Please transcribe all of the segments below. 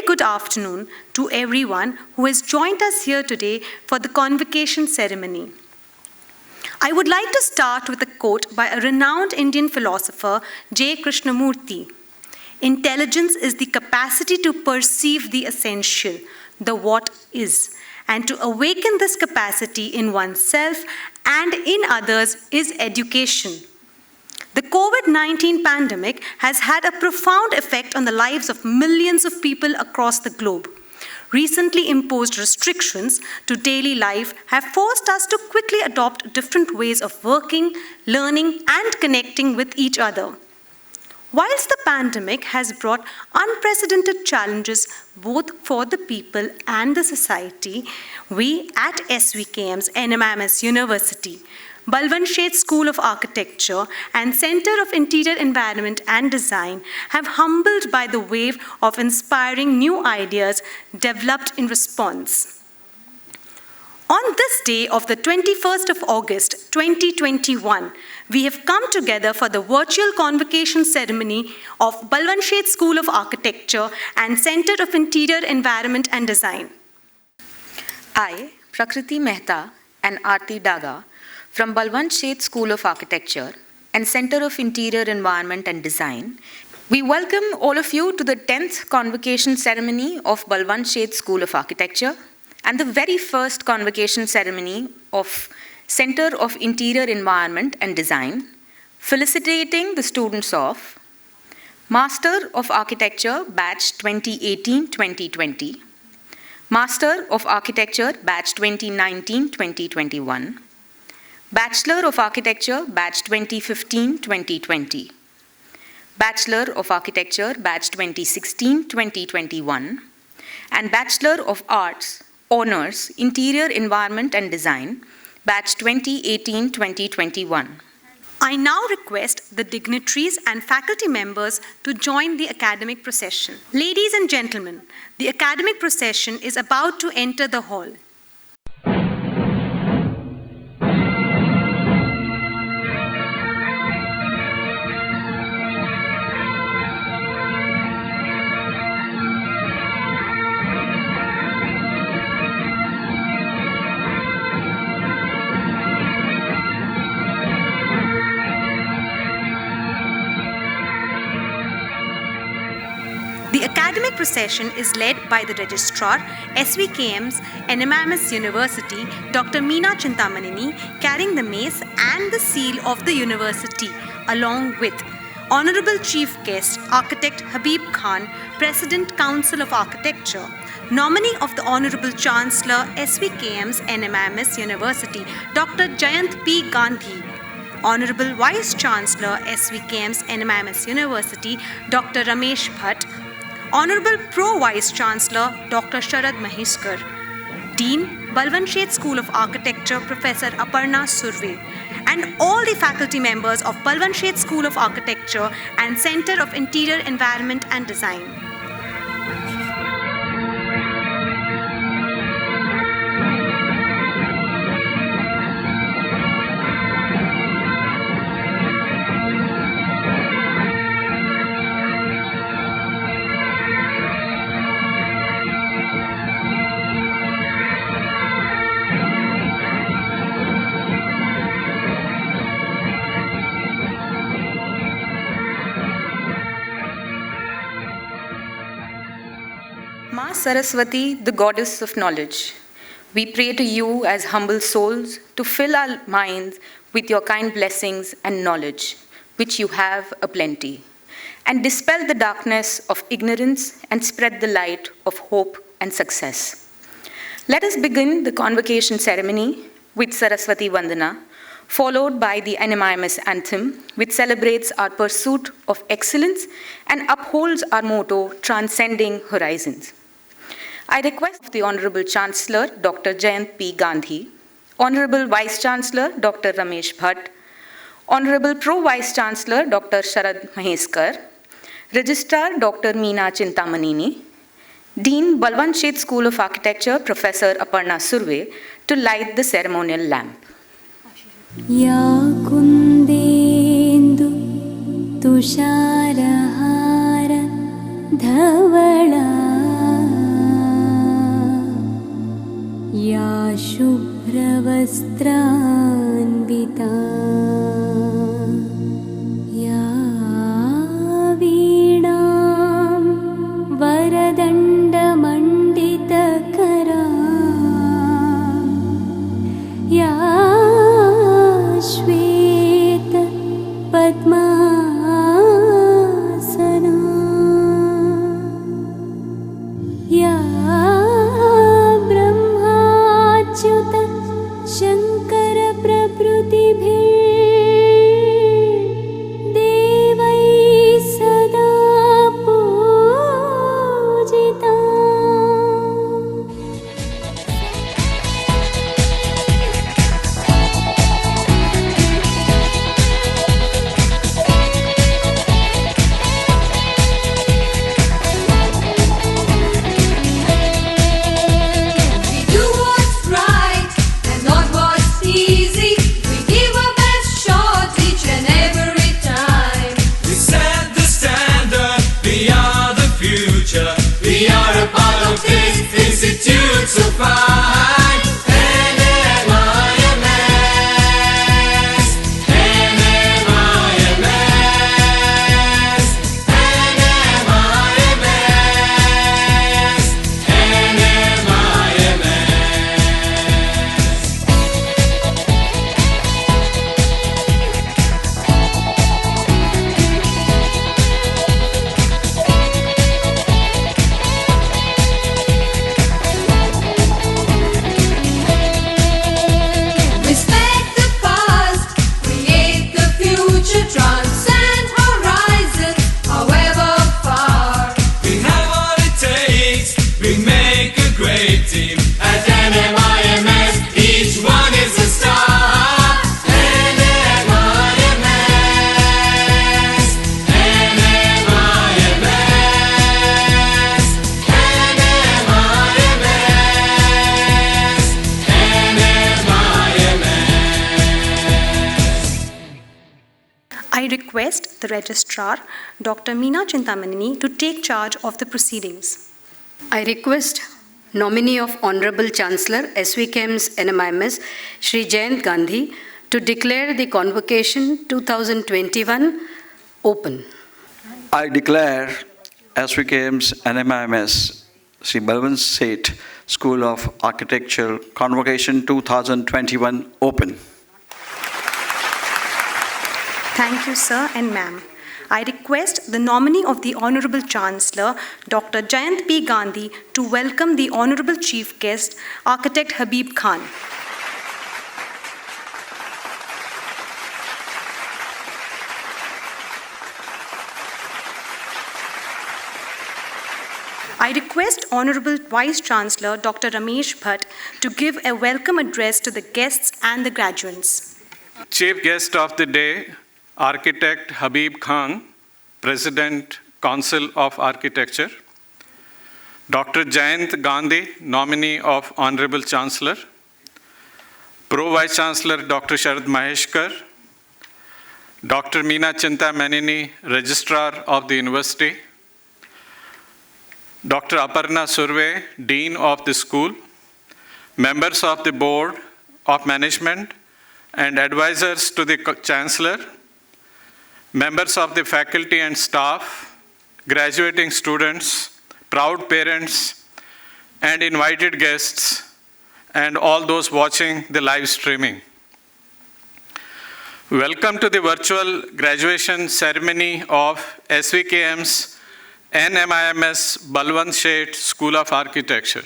very good afternoon to everyone who has joined us here today for the convocation ceremony. I would like to start with a quote by a renowned Indian philosopher, J. Krishnamurti. Intelligence is the capacity to perceive the essential, the what is, and to awaken this capacity in oneself and in others is education. The COVID-19 pandemic has had a profound effect on the lives of millions of people across the globe. Recently imposed restrictions to daily life have forced us to quickly adopt different ways of working, learning, and connecting with each other. Whilst the pandemic has brought unprecedented challenges both for the people and the society, we at SVKM's NMIMS University, Balwant Sheth School of Architecture and Center of Interior Environment and Design have humbled by the wave of inspiring new ideas developed in response. On this day of the 21st of August 2021, we have come together for the virtual convocation ceremony of Balwant Sheth School of Architecture and Center of Interior Environment and Design. I, Prakriti Mehta and Aarti Daga, from Balwant Sheth School of Architecture and Center of Interior Environment and Design, we welcome all of you to the 10th convocation ceremony of Balwant Sheth School of Architecture and the very first convocation ceremony of Center of Interior Environment and Design, felicitating the students of Master of Architecture Batch 2018-2020, Master of Architecture Batch 2019-2021, Bachelor of Architecture Batch 2015-2020, Bachelor of Architecture Batch 2016-2021, and Bachelor of Arts, Honours, Interior Environment and Design, Batch 2018-2021. I now request the dignitaries and faculty members to join the academic procession. Ladies and gentlemen, the academic procession is about to enter the hall. The academic procession is led by the Registrar, SVKM's NMIMS University, Dr. Meena Chintamaneni, carrying the mace and the seal of the university, along with Honorable Chief Guest, Architect Habib Khan, President, Council of Architecture, nominee of the Honorable Chancellor, SVKM's NMIMS University, Dr. Jayant P. Gandhi, Honorable Vice Chancellor, SVKM's NMIMS University, Dr. Ramesh Bhatt, Honorable Pro Vice Chancellor Dr. Sharad Maheskar, Dean, Balwant Sheth School of Architecture, Professor Aparna Surve, and all the faculty members of Balwant Sheth School of Architecture and Center of Interior Environment and Design. Ma Saraswati, the goddess of knowledge, we pray to you as humble souls to fill our minds with your kind blessings and knowledge, which you have aplenty, and dispel the darkness of ignorance and spread the light of hope and success. Let us begin the convocation ceremony with Saraswati Vandana, followed by the NMIMS anthem, which celebrates our pursuit of excellence and upholds our motto, transcending horizons. I request the Honorable Chancellor, Dr. Jayant P. Gandhi, Honorable Vice Chancellor, Dr. Ramesh Bhatt, Honorable Pro Vice Chancellor, Dr. Sharad Maheskar, Registrar, Dr. Meena Chintamaneni, Dean, Balwant Sheth School of Architecture, Professor Aparna Surve, to light the ceremonial lamp. Ya kundendu tusharahara dhavala शुभ्रवस्त्रान्विता या वीणां वरदण्डमण्डितकरा या श्वेतपद्मासना या ब्रह्माच्युत शङ्कर प्रभृतिभिः देवैः सदा पूजिता। We do what's right and not what's easy. We give our best shots each and every time. We set the standard, we are the future. We are a part of this institute so fine. NMIMS, NMIMS, NMIMS, NMIMS. Respect the past, create the future, transcend horizons, however far. We have what it takes, we make a great team. At NMIMS, each one is a star. NMIMS, NMIMS, NMIMS, NMIMS. I request the Registrar, Dr. Meena Chintamaneni, to take charge of the proceedings. I request nominee of Honorable Chancellor SVKM's NMIMS, Shri Jayant Gandhi, to declare the convocation 2021 open. I declare SVKM's NMIMS Sri Balwant Seth School of Architecture Convocation 2021 open. Thank you, sir and ma'am. I request the nominee of the Honorable Chancellor, Dr. Jayant P. Gandhi, to welcome the Honorable Chief Guest, Architect Habib Khan. I request Honorable Vice Chancellor Dr. Ramesh Bhatt to give a welcome address to the guests and the graduates. Chief guest of the day, Architect Habib Khan, President, Council of Architecture. Dr. Jayant Gandhi, nominee of Honorable Chancellor. Pro Vice Chancellor Dr. Sharad Maheshkar. Dr. Meena Chintamaneni, Registrar of the University. Dr. Aparna Surve, Dean of the school. Members of the Board of Management and advisors to the Chancellor. Members of the faculty and staff, graduating students, proud parents, and invited guests, and all those watching the live streaming. Welcome to the virtual graduation ceremony of SVKM's NMIMS Balwant Seth School of Architecture.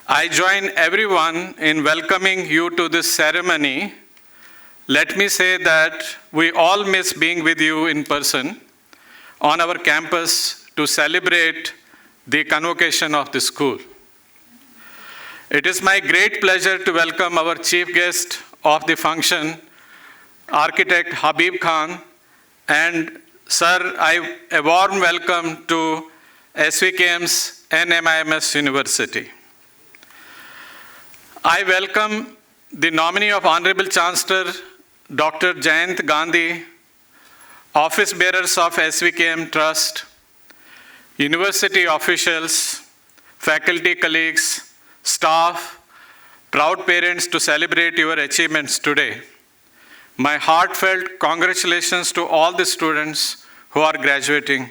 I join everyone in welcoming you to this ceremony. Let me say that we all miss being with you in person on our campus to celebrate the convocation of the school. It is my great pleasure to welcome our chief guest of the function, Architect Habib Khan, and sir, a warm welcome to SVKM's NMIMS University. I welcome the nominee of Honorable Chancellor Dr. Jayant Gandhi, office bearers of SVKM Trust, university officials, faculty colleagues, staff, proud parents to celebrate your achievements today. My heartfelt congratulations to all the students who are graduating.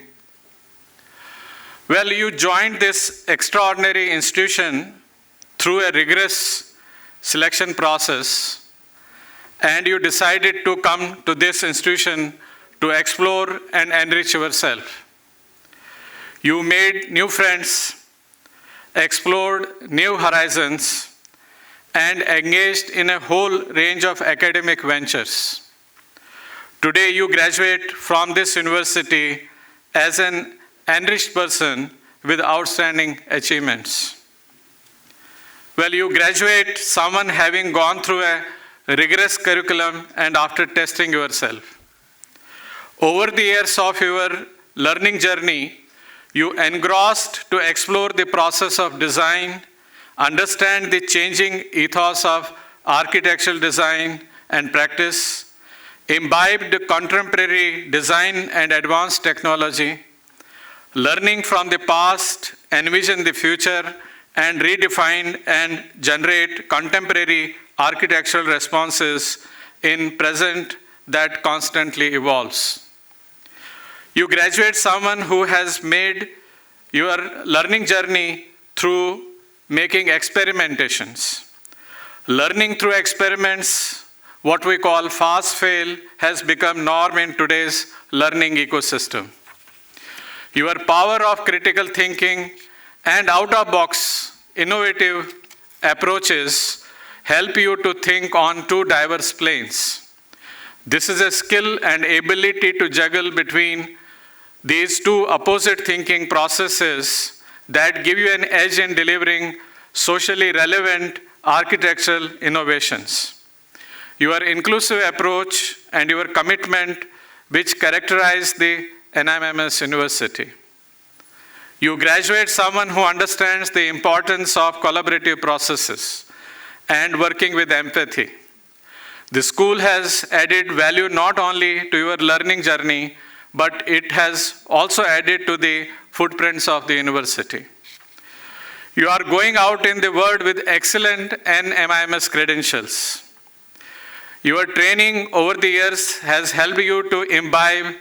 Well, you joined this extraordinary institution through a rigorous selection process, and you decided to come to this institution to explore and enrich yourself. You made new friends, explored new horizons, and engaged in a whole range of academic ventures. Today, you graduate from this university as an enriched person with outstanding achievements. Well, you graduate someone having gone through a rigorous curriculum and after testing yourself. Over the years of your learning journey, you engrossed to explore the process of design, understand the changing ethos of architectural design and practice, imbibed contemporary design and advanced technology, learning from the past, envision the future, and redefine and generate contemporary architectural responses in present that constantly evolves. You graduate someone who has made your learning journey through making experimentations. Learning through experiments, what we call fast fail, has become norm in today's learning ecosystem. Your power of critical thinking and out-of-box innovative approaches help you to think on two diverse planes. This is a skill and ability to juggle between these two opposite thinking processes that give you an edge in delivering socially relevant architectural innovations. Your inclusive approach and your commitment, which characterize the NMIMS University. You graduate someone who understands the importance of collaborative processes and working with empathy. The school has added value not only to your learning journey, but it has also added to the footprints of the university. You are going out in the world with excellent NMIMS credentials. Your training over the years has helped you to imbibe,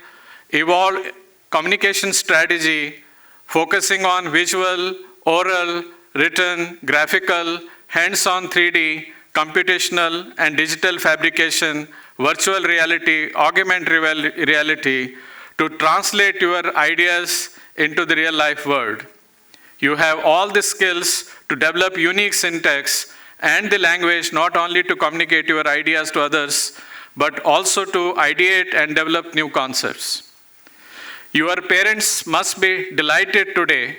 evolve communication strategy, focusing on visual, oral, written, graphical, hands-on 3D, computational and digital fabrication, virtual reality, augmented reality, to translate your ideas into the real-life world. You have all the skills to develop unique syntax and the language not only to communicate your ideas to others, but also to ideate and develop new concepts. Your parents must be delighted today,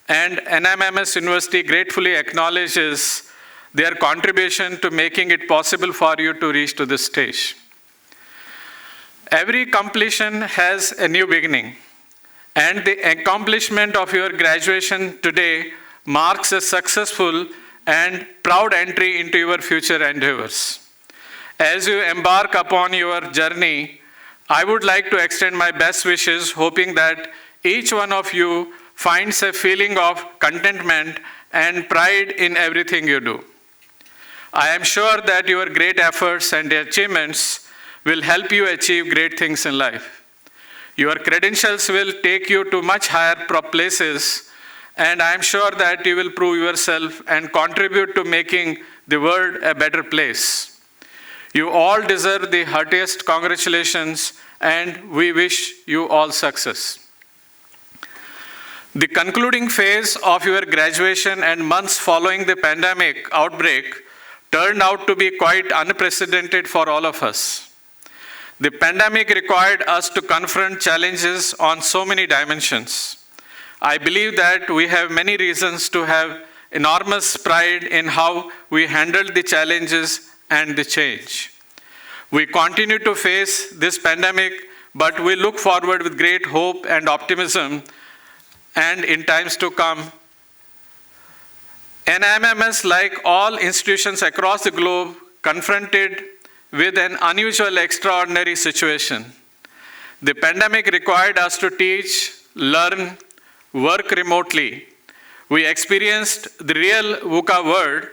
and NMIMS University gratefully acknowledges their contribution to making it possible for you to reach to this stage. Every completion has a new beginning, and the accomplishment of your graduation today marks a successful and proud entry into your future endeavors. As you embark upon your journey, I would like to extend my best wishes, hoping that each one of you finds a feeling of contentment and pride in everything you do. I am sure that your great efforts and achievements will help you achieve great things in life. Your credentials will take you to much higher places, and I am sure that you will prove yourself and contribute to making the world a better place. You all deserve the heartiest congratulations, and we wish you all success. The concluding phase of your graduation and months following the pandemic outbreak turned out to be quite unprecedented for all of us. The pandemic required us to confront challenges on so many dimensions. I believe that we have many reasons to have enormous pride in how we handled the challenges and the change. We continue to face this pandemic, but we look forward with great hope and optimism, and in times to come. NMIMS, like all institutions across the globe, confronted with an unusual, extraordinary situation. The pandemic required us to teach, learn, work remotely. We experienced the real VUCA world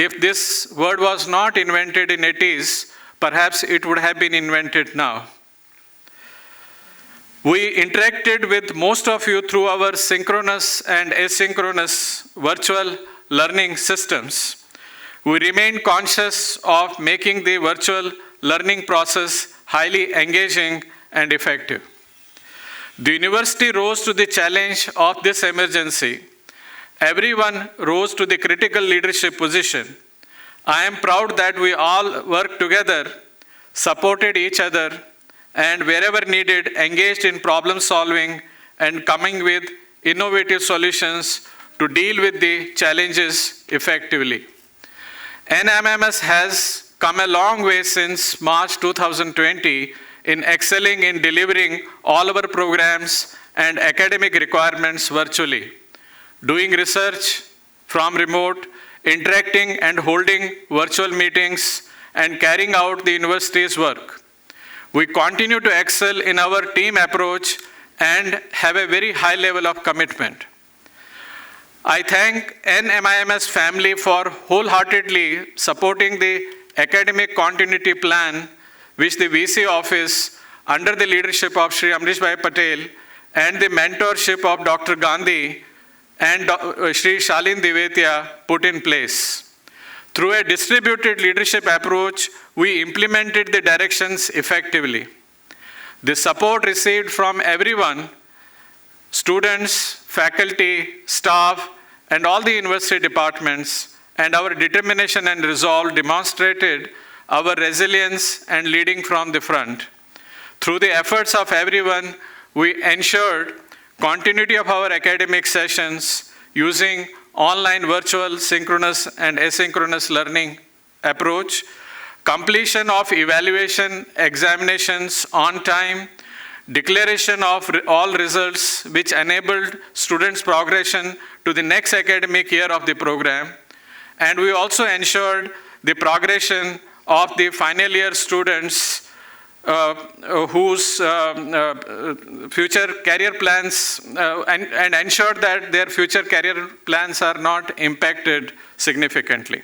if this word was not invented in 80s, perhaps it would have been invented now. We interacted with most of you through our synchronous and asynchronous virtual learning systems. We remain conscious of making the virtual learning process highly engaging and effective. The university rose to the challenge of this emergency. Everyone rose to the critical leadership position. I am proud that we all worked together, supported each other, and wherever needed, engaged in problem solving and coming with innovative solutions to deal with the challenges effectively. NMMS has come a long way since March 2020 in excelling in delivering all our programs and academic requirements virtually, doing research from remote, interacting and holding virtual meetings, and carrying out the university's work. We continue to excel in our team approach and have a very high level of commitment. I thank NMIMS family for wholeheartedly supporting the academic continuity plan which the VC office under the leadership of Shri Amrish Bhai Patel and the mentorship of Dr. Gandhi and Shri Shalin Divetia put in place. Through a distributed leadership approach, we implemented the directions effectively. The support received from everyone, students, faculty, staff, and all the university departments, and our determination and resolve demonstrated our resilience and leading from the front. Through the efforts of everyone, we ensured continuity of our academic sessions using online, virtual, synchronous, and asynchronous learning approach, completion of evaluation examinations on time, declaration of all results which enabled students' progression to the next academic year of the program, and we also ensured the progression of the final year students whose future career plans and ensure that their future career plans are not impacted significantly.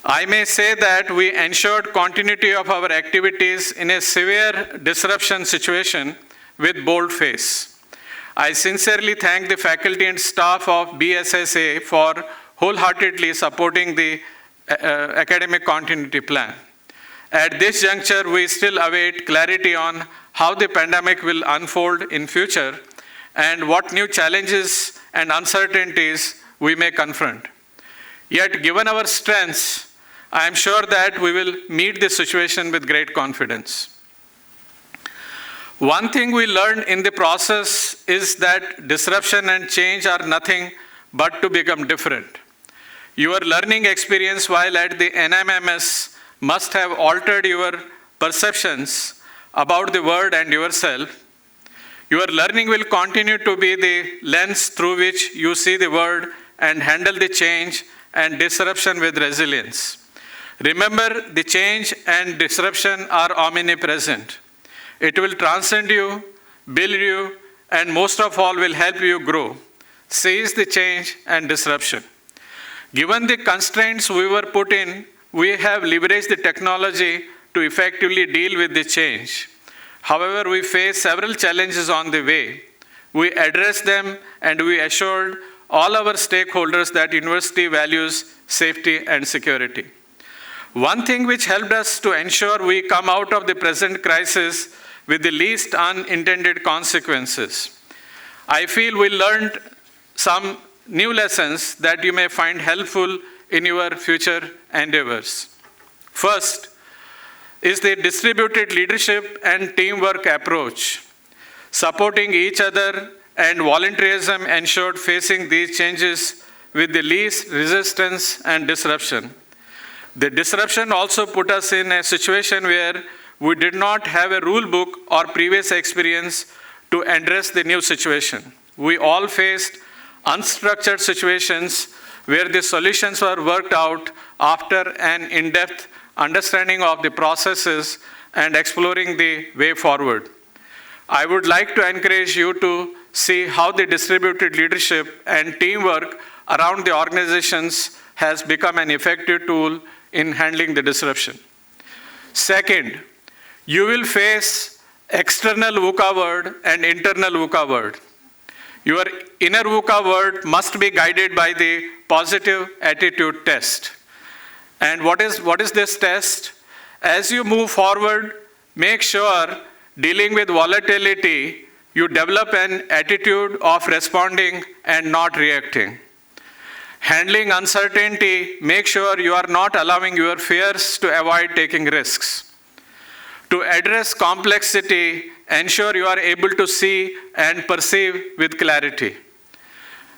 I may say that we ensured continuity of our activities in a severe disruption situation with bold face. I sincerely thank the faculty and staff of BSSA for wholeheartedly supporting the academic continuity plan. At this juncture, we still await clarity on how the pandemic will unfold in future and what new challenges and uncertainties we may confront. Yet, given our strengths, I am sure that we will meet this situation with great confidence. One thing we learned in the process is that disruption and change are nothing but to become different. Your learning experience while at the NMMS must have altered your perceptions about the world and yourself. Your learning will continue to be the lens through which you see the world and handle the change and disruption with resilience. Remember, the change and disruption are omnipresent. It will transcend you, build you, and most of all will help you grow. Seize the change and disruption. Given the constraints we were put in, we have leveraged the technology to effectively deal with the change. However, we face several challenges on the way. We addressed them and we assured all our stakeholders that university values safety and security. One thing which helped us to ensure we come out of the present crisis with the least unintended consequences. I feel we learned some new lessons that you may find helpful in your future endeavors. First is the distributed leadership and teamwork approach. Supporting each other and volunteerism ensured facing these changes with the least resistance and disruption. The disruption also put us in a situation where we did not have a rule book or previous experience to address the new situation. We all faced unstructured situations where the solutions were worked out after an in-depth understanding of the processes and exploring the way forward. I would like to encourage you to see how the distributed leadership and teamwork around the organizations has become an effective tool in handling the disruption. Second, you will face external VUCA word and internal VUCA word. Your inner VUCA word must be guided by the positive attitude test. And what is this test? As you move forward, make sure dealing with volatility, you develop an attitude of responding and not reacting. Handling uncertainty, make sure you are not allowing your fears to avoid taking risks. To address complexity, ensure you are able to see and perceive with clarity.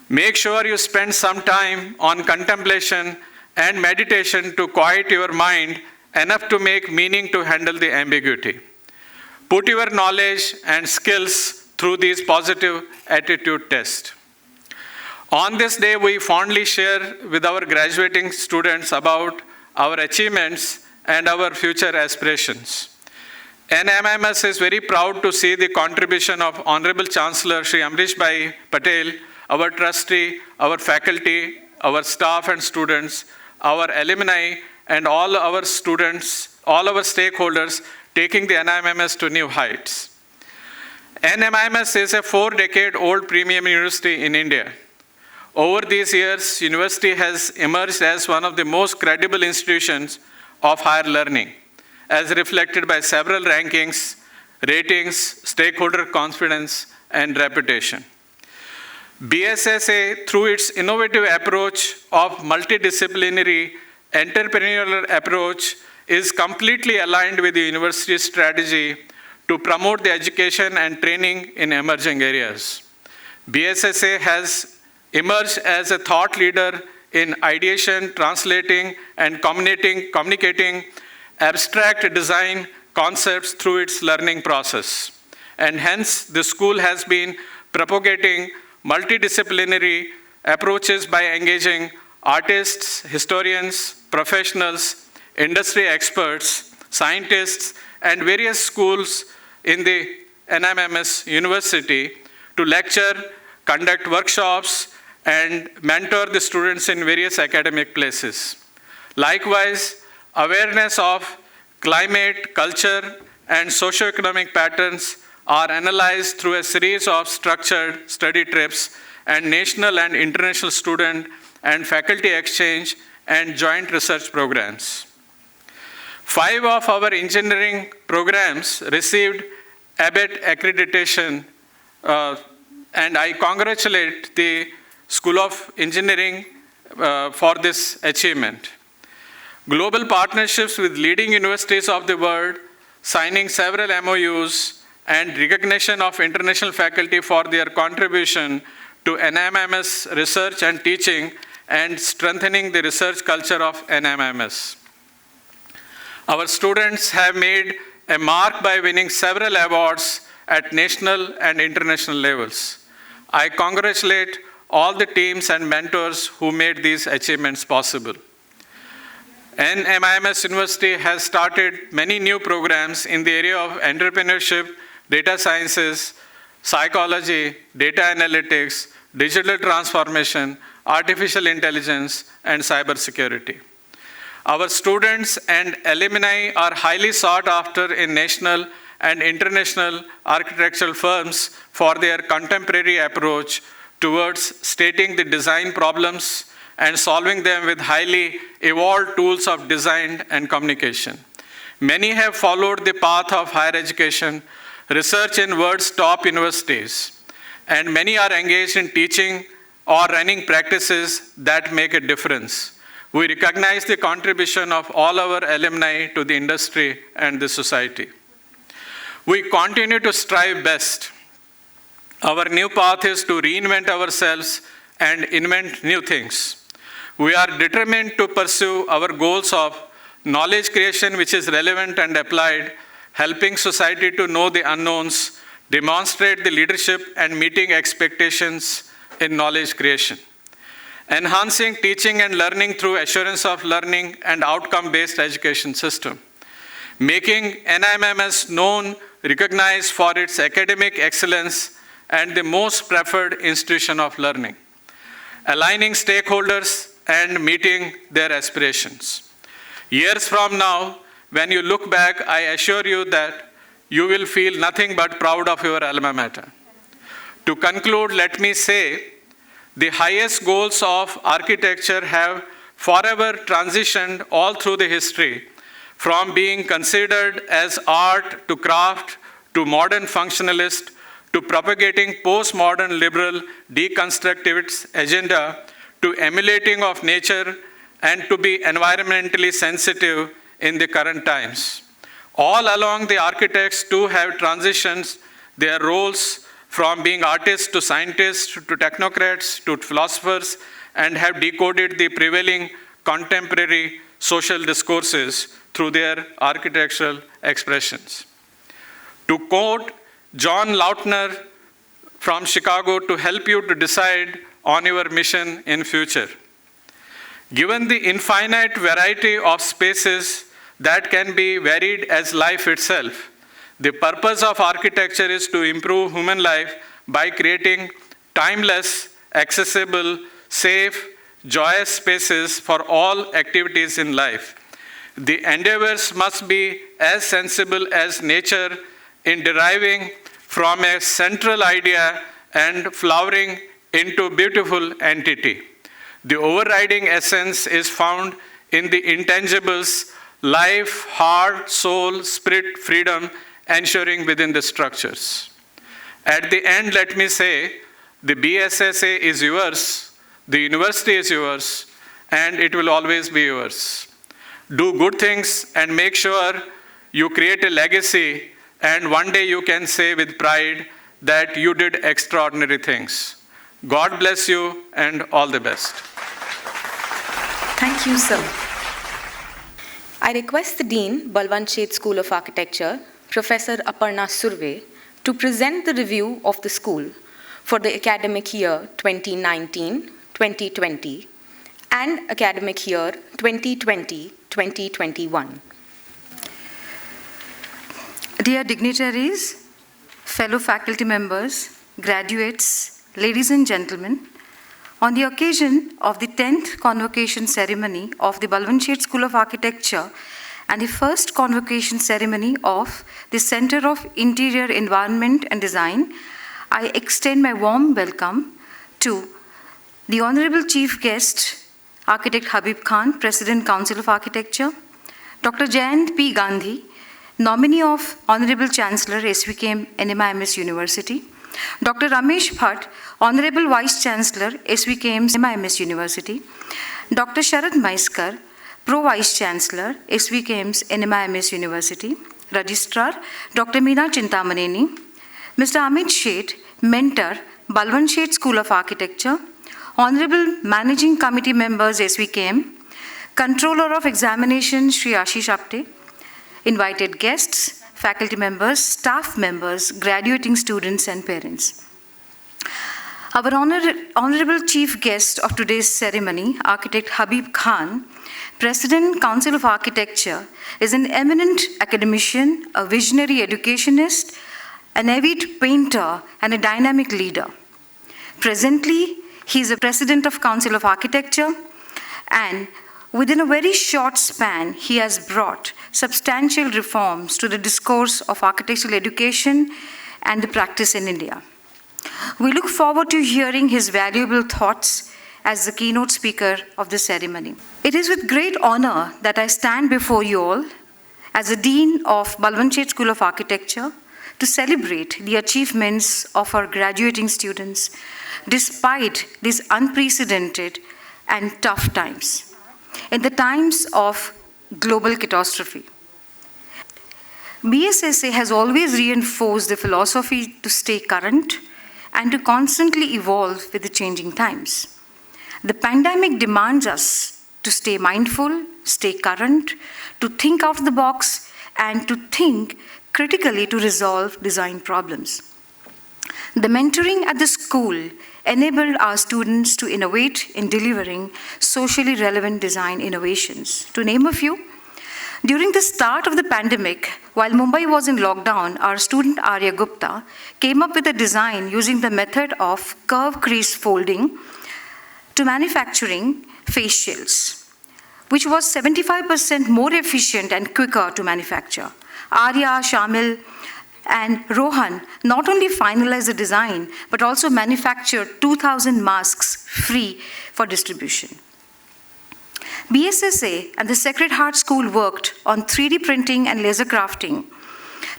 Make sure you spend some time on contemplation and meditation to quiet your mind enough to make meaning to handle the ambiguity. Put your knowledge and skills through these positive attitude tests. On this day, we fondly share with our graduating students about our achievements and our future aspirations. NMIMS is very proud to see the contribution of Honorable Chancellor Shri Amrish Bhai Patel, our trustee, our faculty, our staff and students, our alumni, and all our students, all our stakeholders taking the NMIMS to new heights. NMIMS is a 4-decade-old premium university in India. Over these years, university has emerged as one of the most credible institutions of higher learning, as reflected by several rankings, ratings, stakeholder confidence, and reputation. BSSA, through its innovative approach of multidisciplinary entrepreneurial approach, is completely aligned with the university's strategy to promote the education and training in emerging areas. BSSA has emerged as a thought leader in ideation, translating, and communicating abstract design concepts through its learning process. And hence, the school has been propagating multidisciplinary approaches by engaging artists, historians, professionals, industry experts, scientists, and various schools in the NMIMS University to lecture, conduct workshops, and mentor the students in various academic places. Likewise, awareness of climate, culture, and socioeconomic patterns are analyzed through a series of structured study trips and national and international student and faculty exchange and joint research programs. 5 of our engineering programs received ABET accreditation, and I congratulate the School of Engineering for this achievement. Global partnerships with leading universities of the world, signing several MOUs, and recognition of international faculty for their contribution to NMIMS research and teaching and strengthening the research culture of NMIMS. Our students have made a mark by winning several awards at national and international levels. I congratulate all the teams and mentors who made these achievements possible. NMIMS University has started many new programs in the area of entrepreneurship, data sciences, psychology, data analytics, digital transformation, artificial intelligence, and cybersecurity. Our students and alumni are highly sought after in national and international architectural firms for their contemporary approach towards stating the design problems and solving them with highly evolved tools of design and communication. Many have followed the path of higher education, research in world's top universities, and many are engaged in teaching or running practices that make a difference. We recognize the contribution of all our alumni to the industry and the society. We continue to strive best. Our new path is to reinvent ourselves and invent new things. We are determined to pursue our goals of knowledge creation, which is relevant and applied, helping society to know the unknowns, demonstrate the leadership and meeting expectations in knowledge creation. Enhancing teaching and learning through assurance of learning and outcome-based education system. Making NMIMS known, recognized for its academic excellence and the most preferred institution of learning. Aligning stakeholders and meeting their aspirations. Years from now, when you look back, I assure you that you will feel nothing but proud of your alma mater. To conclude, let me say, the highest goals of architecture have forever transitioned all through the history, from being considered as art to craft to modern functionalist to propagating postmodern liberal deconstructivist agenda to emulating of nature and to be environmentally sensitive in the current times. All along, the architects too have transitioned their roles from being artists to scientists to technocrats to philosophers and have decoded the prevailing contemporary social discourses through their architectural expressions. To quote John Lautner from Chicago to help you to decide on your mission in future. Given the infinite variety of spaces that can be varied as life itself, the purpose of architecture is to improve human life by creating timeless, accessible, safe, joyous spaces for all activities in life. The endeavors must be as sensible as nature in deriving from a central idea and flowering into beautiful entity. The overriding essence is found in the intangibles, life, heart, soul, spirit, freedom, ensuring within the structures. At the end, let me say, the BSSA is yours, the university is yours, and it will always be yours. Do good things and make sure you create a legacy, and one day you can say with pride that you did extraordinary things. God bless you and all the best. Thank you, sir. I request the Dean, Balwant Sheth School of Architecture, Professor Aparna Surve, to present the review of the school for the academic year 2019-2020 and academic year 2020-2021. Dear dignitaries, fellow faculty members, graduates, ladies and gentlemen, on the occasion of the 10th convocation ceremony of the Balwant Sheth School of Architecture and the first convocation ceremony of the Center of Interior Environment and Design, I extend my warm welcome to the Honorable Chief Guest, Architect Habib Khan, President, Council of Architecture, Dr. Jayant P. Gandhi, nominee of Honorable Chancellor, SVKM NMIMS University, Dr. Ramesh Bhatt, Honorable Vice Chancellor, SVKM NMIMS University, Dr. Sharad Maiskar, Pro Vice Chancellor, SVKM's NMIMS University, Registrar, Dr. Meena Chintamaneni, Mr. Amit Sheth, Mentor, Balwant Sheth School of Architecture, Honorable Managing Committee Members, SVKM, Controller of Examination, Shri Ashish Apte, invited guests, faculty members, staff members, graduating students, and parents. Our Honorable Chief Guest of today's ceremony, Architect Habib Khan, President, Council of Architecture, is an eminent academician, a visionary educationist, an avid painter, and a dynamic leader. Presently, he is a President of Council of Architecture, and within a very short span, he has brought substantial reforms to the discourse of architectural education and the practice in India. We look forward to hearing his valuable thoughts as the keynote speaker of the ceremony. It is with great honor that I stand before you all as the Dean of Balwant Sheth School of Architecture to celebrate the achievements of our graduating students despite these unprecedented and tough times, in the times of global catastrophe. BSSA has always reinforced the philosophy to stay current and to constantly evolve with the changing times. The pandemic demands us to stay mindful, stay current, to think out of the box, and to think critically to resolve design problems. The mentoring at the school enabled our students to innovate in delivering socially relevant design innovations. To name a few, during the start of the pandemic, while Mumbai was in lockdown, our student Arya Gupta came up with a design using the method of curve crease folding to manufacturing face shields, which was 75% more efficient and quicker to manufacture. Arya, Shamil, and Rohan not only finalized the design, but also manufactured 2,000 masks free for distribution. BSSA and the Sacred Heart School worked on 3D printing and laser crafting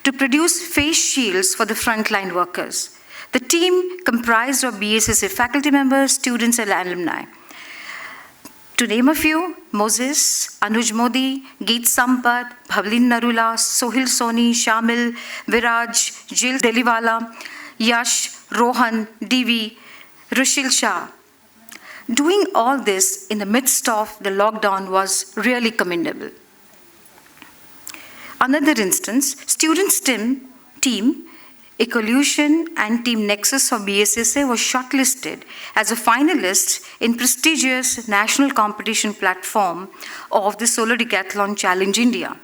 to produce face shields for the frontline workers. The team comprised of BSSA faculty members, students, and alumni. To name a few, Moses, Anuj Modi, Geet Sampat, Bhavlin Narula, Sohil Soni, Shamil, Viraj, Jill Deliwala, Yash, Rohan, Divi, Rushil Shah. Doing all this in the midst of the lockdown was really commendable. Another instance, students' team Ecolution and Team Nexus of BSSA was shortlisted as a finalist in prestigious national competition platform of the Solar Decathlon Challenge India.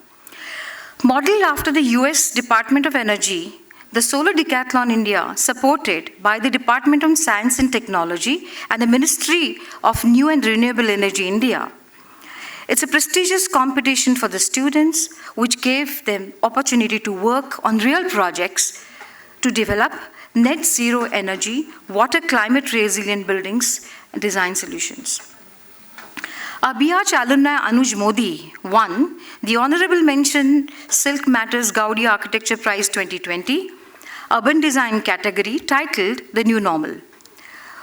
Modeled after the US Department of Energy, the Solar Decathlon India, supported by the Department of Science and Technology and the Ministry of New and Renewable Energy India. It's a prestigious competition for the students, which gave them opportunity to work on real projects to develop net zero energy, water climate resilient buildings and design solutions. Our BH alumni Anuj Modi won the honorable mention Silk Matters Gaudi Architecture Prize 2020, urban design category titled The New Normal.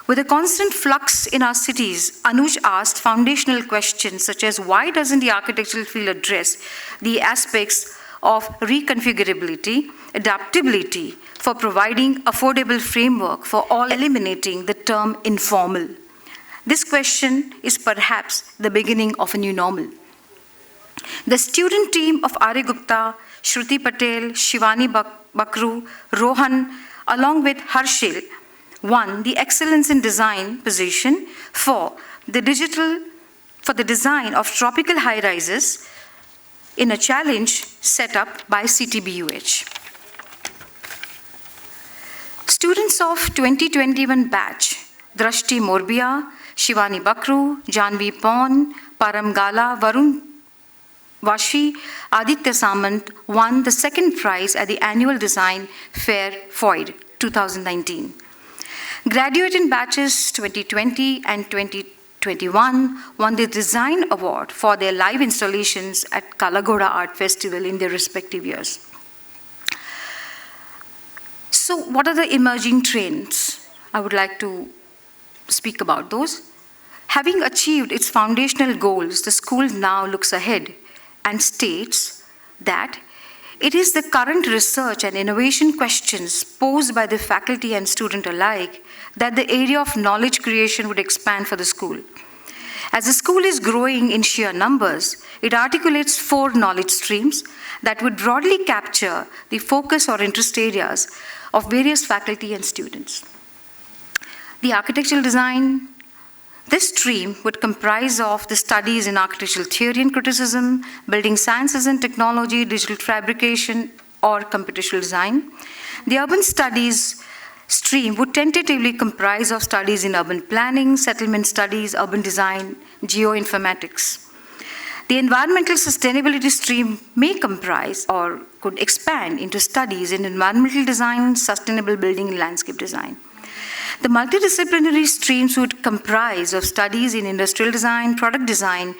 With a constant flux in our cities, Anuj asked foundational questions such as why doesn't the architectural field address the aspects of reconfigurability, adaptability for providing affordable framework for all, eliminating the term informal. This question is perhaps the beginning of a new normal. The student team of Arya Gupta, Shruti Patel, Shivani Bakru, Rohan, along with Harshil, won the Excellence in Design position for the design of tropical high-rises in a challenge set up by CTBUH. Students of 2021 batch, Drashti Morbia, Shivani Bakru, Janvi Paun, Param Gala, Varun Vashi, Aditya Samant won the second prize at the annual Design Fair FOID 2019. Graduating batches 2020 and 2021 won the Design Award for their live installations at Kalagoda Art Festival in their respective years. So what are the emerging trends? I would like to speak about those. Having achieved its foundational goals, the school now looks ahead and states that it is the current research and innovation questions posed by the faculty and student alike that the area of knowledge creation would expand for the school. As the school is growing in sheer numbers, it articulates 4 knowledge streams that would broadly capture the focus or interest areas of various faculty and students. The architectural design, this stream would comprise of the studies in architectural theory and criticism, building sciences and technology, digital fabrication, or computational design. The urban studies stream would tentatively comprise of studies in urban planning, settlement studies, urban design, geoinformatics. The environmental sustainability stream may comprise or could expand into studies in environmental design, sustainable building, and landscape design. The multidisciplinary streams would comprise of studies in industrial design, product design,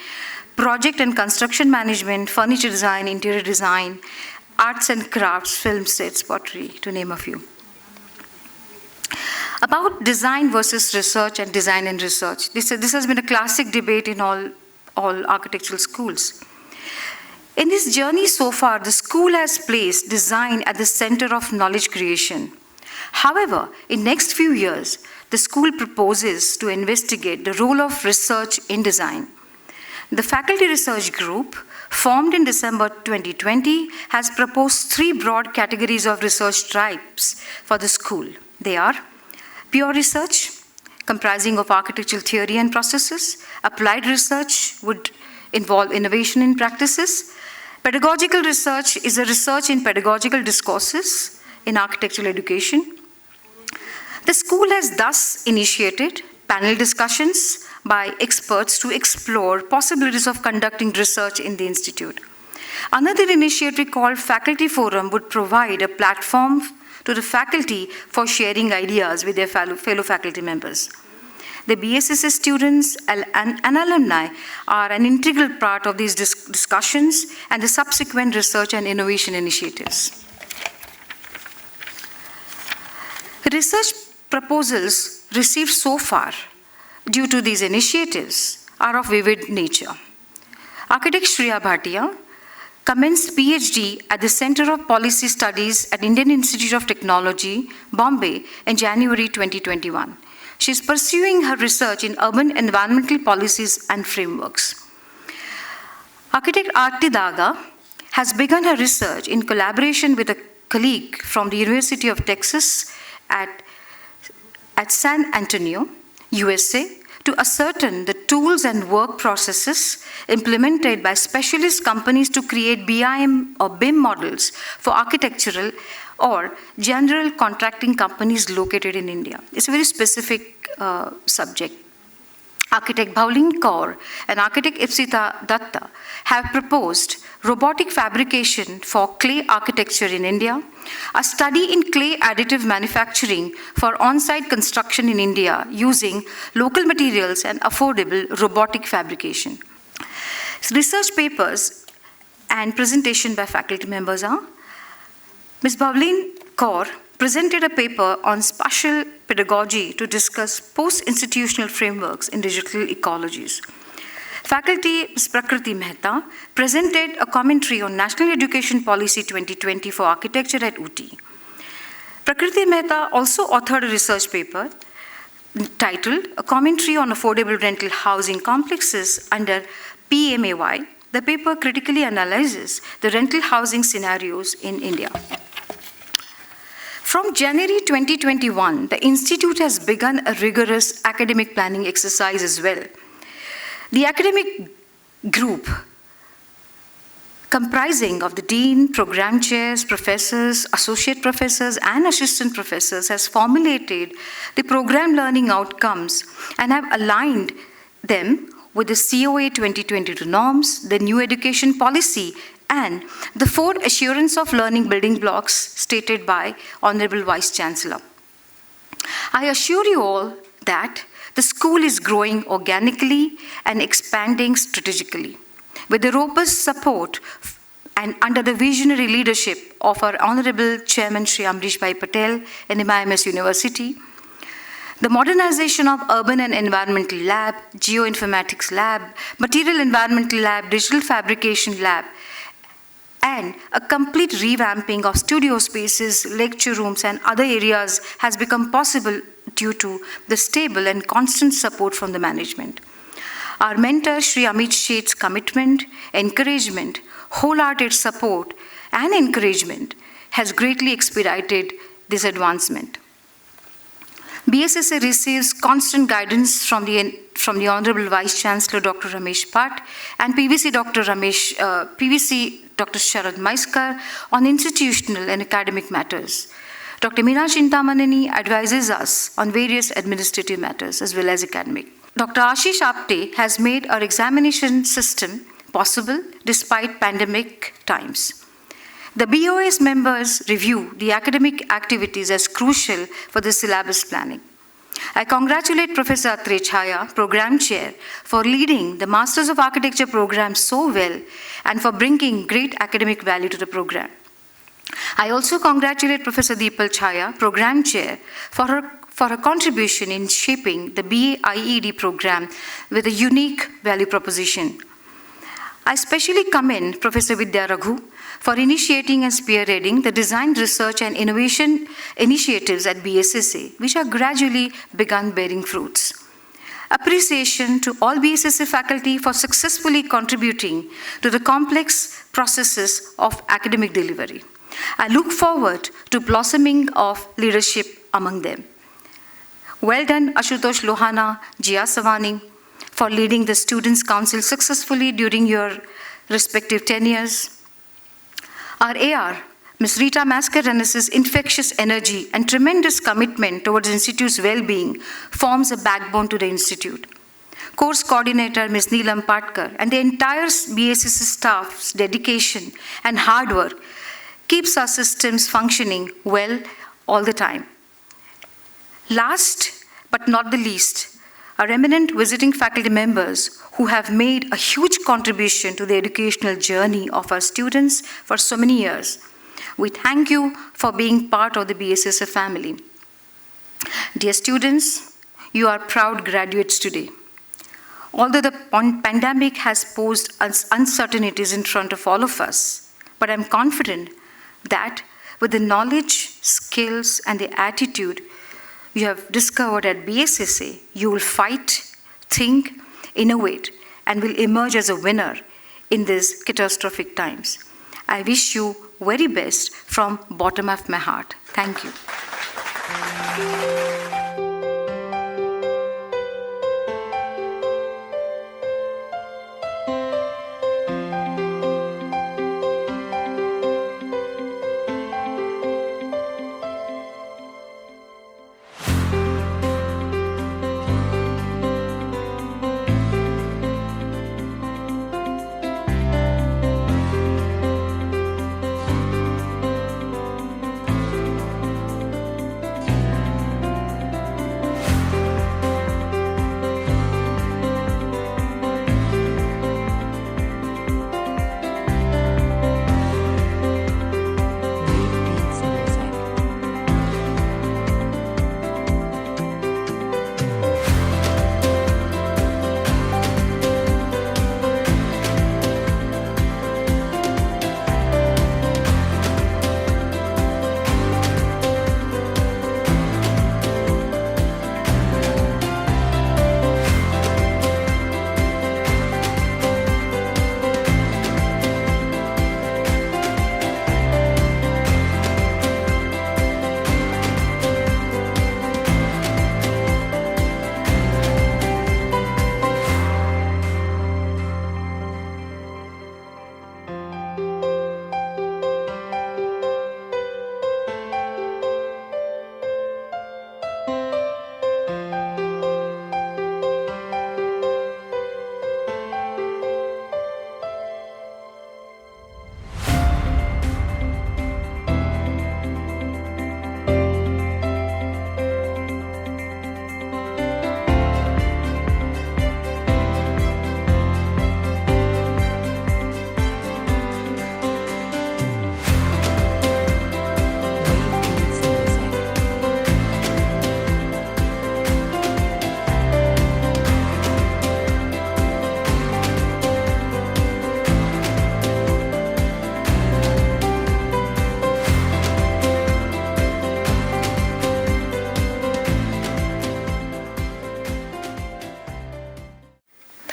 project and construction management, furniture design, interior design, arts and crafts, film sets, pottery, to name a few. About design versus research and design and research. This has been a classic debate in all architectural schools. In this journey so far, the school has placed design at the center of knowledge creation. However, in next few years, the school proposes to investigate the role of research in design. The Faculty Research Group, formed in December 2020, has proposed 3 broad categories of research types for the school. They are pure research, comprising of architectural theory and processes. Applied research would involve innovation in practices. Pedagogical research is a research in pedagogical discourses in architectural education. The school has thus initiated panel discussions by experts to explore possibilities of conducting research in the institute. Another initiative called Faculty Forum would provide a platform to the faculty for sharing ideas with their fellow faculty members. The BSSS students and alumni are an integral part of these discussions and the subsequent research and innovation initiatives. Research proposals received so far due to these initiatives are of vivid nature. Architect Shreya Bhatia commenced PhD at the Center of Policy Studies at Indian Institute of Technology, Bombay in January 2021. She is pursuing her research in urban environmental policies and frameworks. Architect Aarti Daga has begun her research in collaboration with a colleague from the University of Texas at San Antonio, USA, to ascertain the tools and work processes implemented by specialist companies to create BIM or BIM models for architectural or general contracting companies located in India. It's a very specific subject. Architect Bhaulin Kaur and architect Ipsita Datta have proposed robotic fabrication for clay architecture in India, a study in clay additive manufacturing for on-site construction in India using local materials and affordable robotic fabrication. Research papers and presentation by faculty members are: Ms. Bhaulin Kaur presented a paper on spatial pedagogy to discuss post-institutional frameworks in digital ecologies. Faculty Ms. Prakriti Mehta presented a commentary on National Education Policy 2020 for architecture at UT. Prakriti Mehta also authored a research paper titled A Commentary on Affordable Rental Housing Complexes under PMAY. The paper critically analyzes the rental housing scenarios in India. From January 2021, the Institute has begun a rigorous academic planning exercise as well. The academic group, comprising of the dean, program chairs, professors, associate professors, and assistant professors, has formulated the program learning outcomes and have aligned them with the COA 2022 norms, the new education policy, and the 4 assurance of learning building blocks stated by Honorable Vice Chancellor. I assure you all that the school is growing organically and expanding strategically. With the robust support and under the visionary leadership of our Honorable Chairman Shri Amrish Bhai Patel in MIMS University, the modernization of Urban and Environmental Lab, Geoinformatics Lab, Material Environmental Lab, Digital Fabrication Lab, and a complete revamping of studio spaces, lecture rooms, and other areas has become possible due to the stable and constant support from the management. Our mentor, Shri Amit Sheth's commitment, encouragement, wholehearted support, and encouragement has greatly expedited this advancement. BSSA receives constant guidance from the Honorable Vice Chancellor, Dr. Ramesh Bhatt, and PVC Dr. Sharad Maiskar on institutional and academic matters. Dr. Meena Chintamaneni advises us on various administrative matters as well as academic. Dr. Ashish Apte has made our examination system possible despite pandemic times. The BOS members review the academic activities as crucial for the syllabus planning. I congratulate Professor Atre Chhaya, Program Chair, for leading the Masters of Architecture program so well and for bringing great academic value to the program. I also congratulate Professor Deepal Chhaya, Program Chair, for her contribution in shaping the BA IED program with a unique value proposition. I especially commend Professor Vidya Raghu for initiating and spearheading the design, research, and innovation initiatives at BSSA, which are gradually begun bearing fruits. Appreciation to all BSSA faculty for successfully contributing to the complex processes of academic delivery. I look forward to blossoming of leadership among them. Well done, Ashutosh Lohana, Jia Savani, for leading the Students' Council successfully during your respective tenures. Our AR, Ms. Rita Mascarenhas' infectious energy and tremendous commitment towards the Institute's well-being forms a backbone to the Institute. Course coordinator Ms. Neelam Patkar and the entire BSS staff's dedication and hard work keeps our systems functioning well all the time. Last but not the least, our eminent visiting faculty members who have made a huge contribution to the educational journey of our students for so many years. We thank you for being part of the BSSF family. Dear students, you are proud graduates today. Although the pandemic has posed uncertainties in front of all of us, but I'm confident that with the knowledge, skills, and the attitude you have discovered at BSSA, you will fight, think, innovate, and will emerge as a winner in these catastrophic times. I wish you very best from bottom of my heart. Thank you.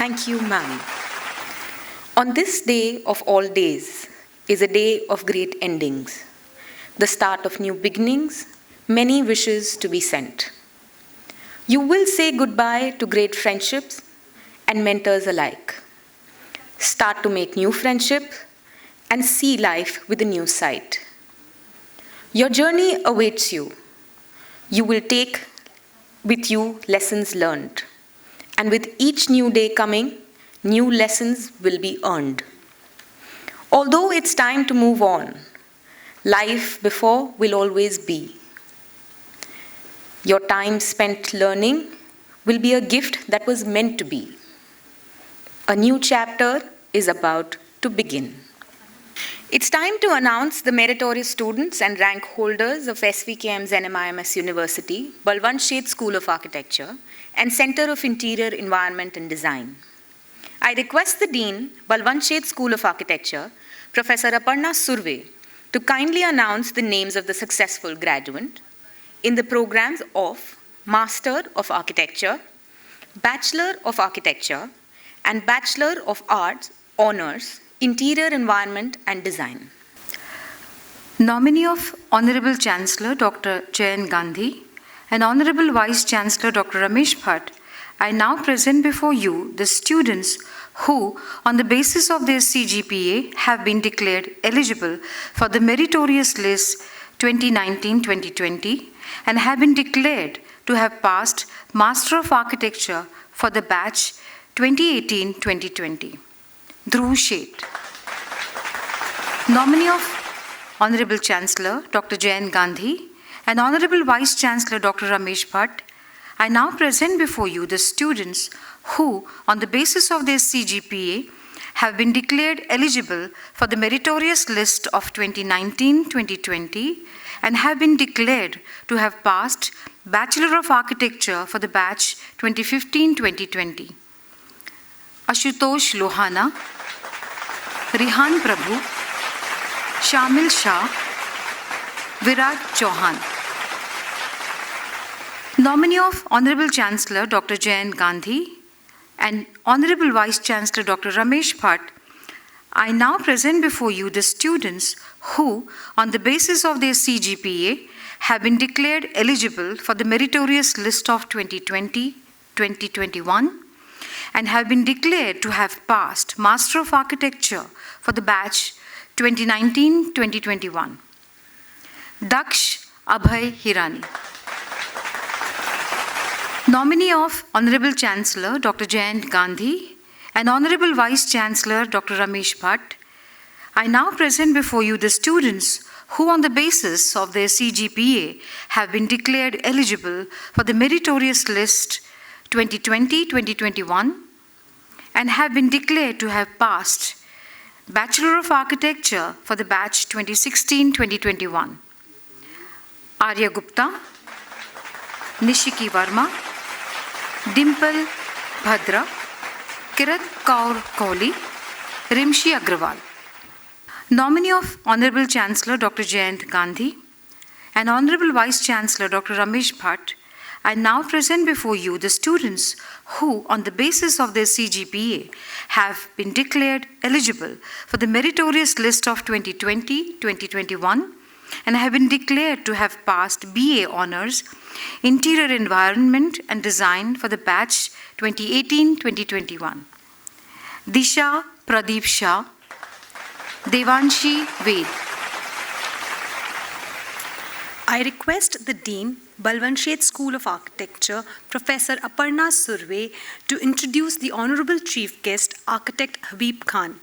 Thank you, ma'am. On this day of all days is a day of great endings, the start of new beginnings, many wishes to be sent. You will say goodbye to great friendships and mentors alike. Start to make new friendship and see life with a new sight. Your journey awaits you. You will take with you lessons learned. And with each new day coming, new lessons will be earned. Although it's time to move on, life before will always be. Your time spent learning will be a gift that was meant to be. A new chapter is about to begin. It's time to announce the meritorious students and rank holders of SVKM's NMIMS University, Balwant Sheth School of Architecture, and Center of Interior Environment and Design. I request the Dean, Balwant Sheth School of Architecture, Professor Aparna Surve, to kindly announce the names of the successful graduates in the programs of Master of Architecture, Bachelor of Architecture, and Bachelor of Arts Honors, Interior Environment and Design. Nominee of Honorable Chancellor Dr. Jayant Gandhi and Honorable Vice Chancellor Dr. Ramesh Bhatt I now present before you the students who, on the basis of their CGPA, have been declared eligible for the meritorious list 2019-2020 and have been declared to have passed Master of Architecture for the batch 2018-2020. Dhruv Sheth. Nominee of Honorable Chancellor Dr. Jayant Gandhi and Honorable Vice Chancellor Dr. Ramesh Bhatt, I now present before you the students who, on the basis of their CGPA, have been declared eligible for the meritorious list of 2019-2020 and have been declared to have passed Bachelor of Architecture for the batch 2015-2020. Ashutosh Lohana, Rihan Prabhu, Shamil Shah, Virat Chauhan. Nominee of Honorable Chancellor Dr. Jayant Gandhi and Honorable Vice Chancellor Dr. Ramesh Bhatt, I now present before you the students who, on the basis of their CGPA, have been declared eligible for the meritorious list of 2020-2021 and have been declared to have passed Master of Architecture for the batch 2019-2021. Daksh Abhay Hirani. Nominee of Honorable Chancellor Dr. Jayant Gandhi and Honorable Vice Chancellor Dr. Ramesh Bhatt, I now present before you the students who, on the basis of their CGPA, have been declared eligible for the meritorious list 2020-2021 and have been declared to have passed Bachelor of Architecture for the batch 2016-2021. Arya Gupta, Nishiki Verma, Dimple Bhadra, Kirat Kaur Kohli, Rimshi Agrawal. Nominee of Honorable Chancellor Dr. Jayant Gandhi and Honorable Vice Chancellor Dr. Ramesh Bhatt, I now present before you the students who, on the basis of their CGPA, have been declared eligible for the meritorious list of 2020-2021 and have been declared to have passed BA Honours, Interior Environment and Design for the batch 2018-2021. Disha Pradeep Shah, Devanshi Ved. I request the Dean, Balwant Sheth School of Architecture, Professor Aparna Surve, to introduce the Honorable Chief Guest, Architect Habib Khan.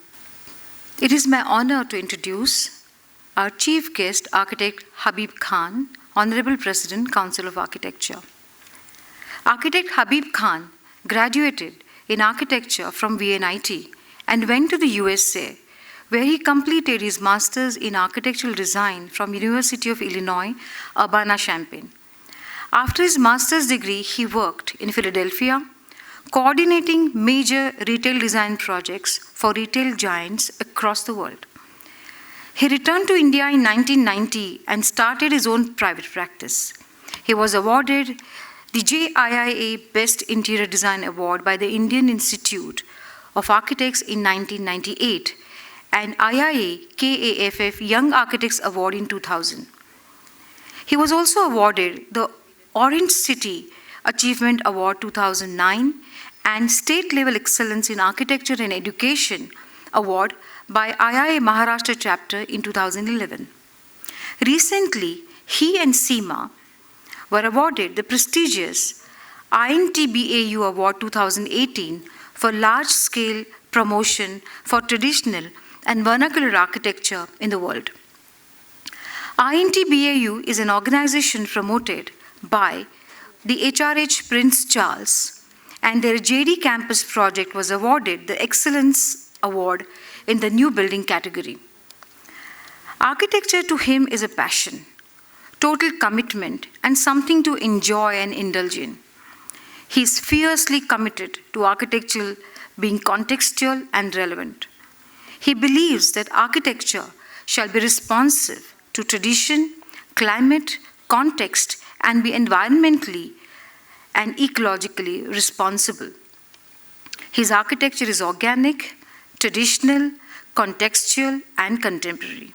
It is my honor to introduce our Chief Guest, Architect Habib Khan, Honorable President, Council of Architecture. Architect Habib Khan graduated in architecture from VNIT and went to the USA, where he completed his master's in architectural design from University of Illinois, Urbana-Champaign. After his master's degree, he worked in Philadelphia, coordinating major retail design projects for retail giants across the world. He returned to India in 1990 and started his own private practice. He was awarded the JIIA Best Interior Design Award by the Indian Institute of Architects in 1998 and IIA KAFF Young Architects Award in 2000. He was also awarded the Orange City Achievement Award 2009 and State Level Excellence in Architecture and Education Award by IIA Maharashtra Chapter in 2011. Recently, he and Seema were awarded the prestigious INTBAU Award 2018 for large-scale promotion for traditional and vernacular architecture in the world. INTBAU is an organization promoted by the HRH Prince Charles, and their JD Campus project was awarded the Excellence Award in the new building category. Architecture to him is a passion, total commitment, and something to enjoy and indulge in. He is fiercely committed to architecture being contextual and relevant. He believes that architecture shall be responsive to tradition, climate, context, and be environmentally and ecologically responsible. His architecture is organic, traditional, contextual, and contemporary.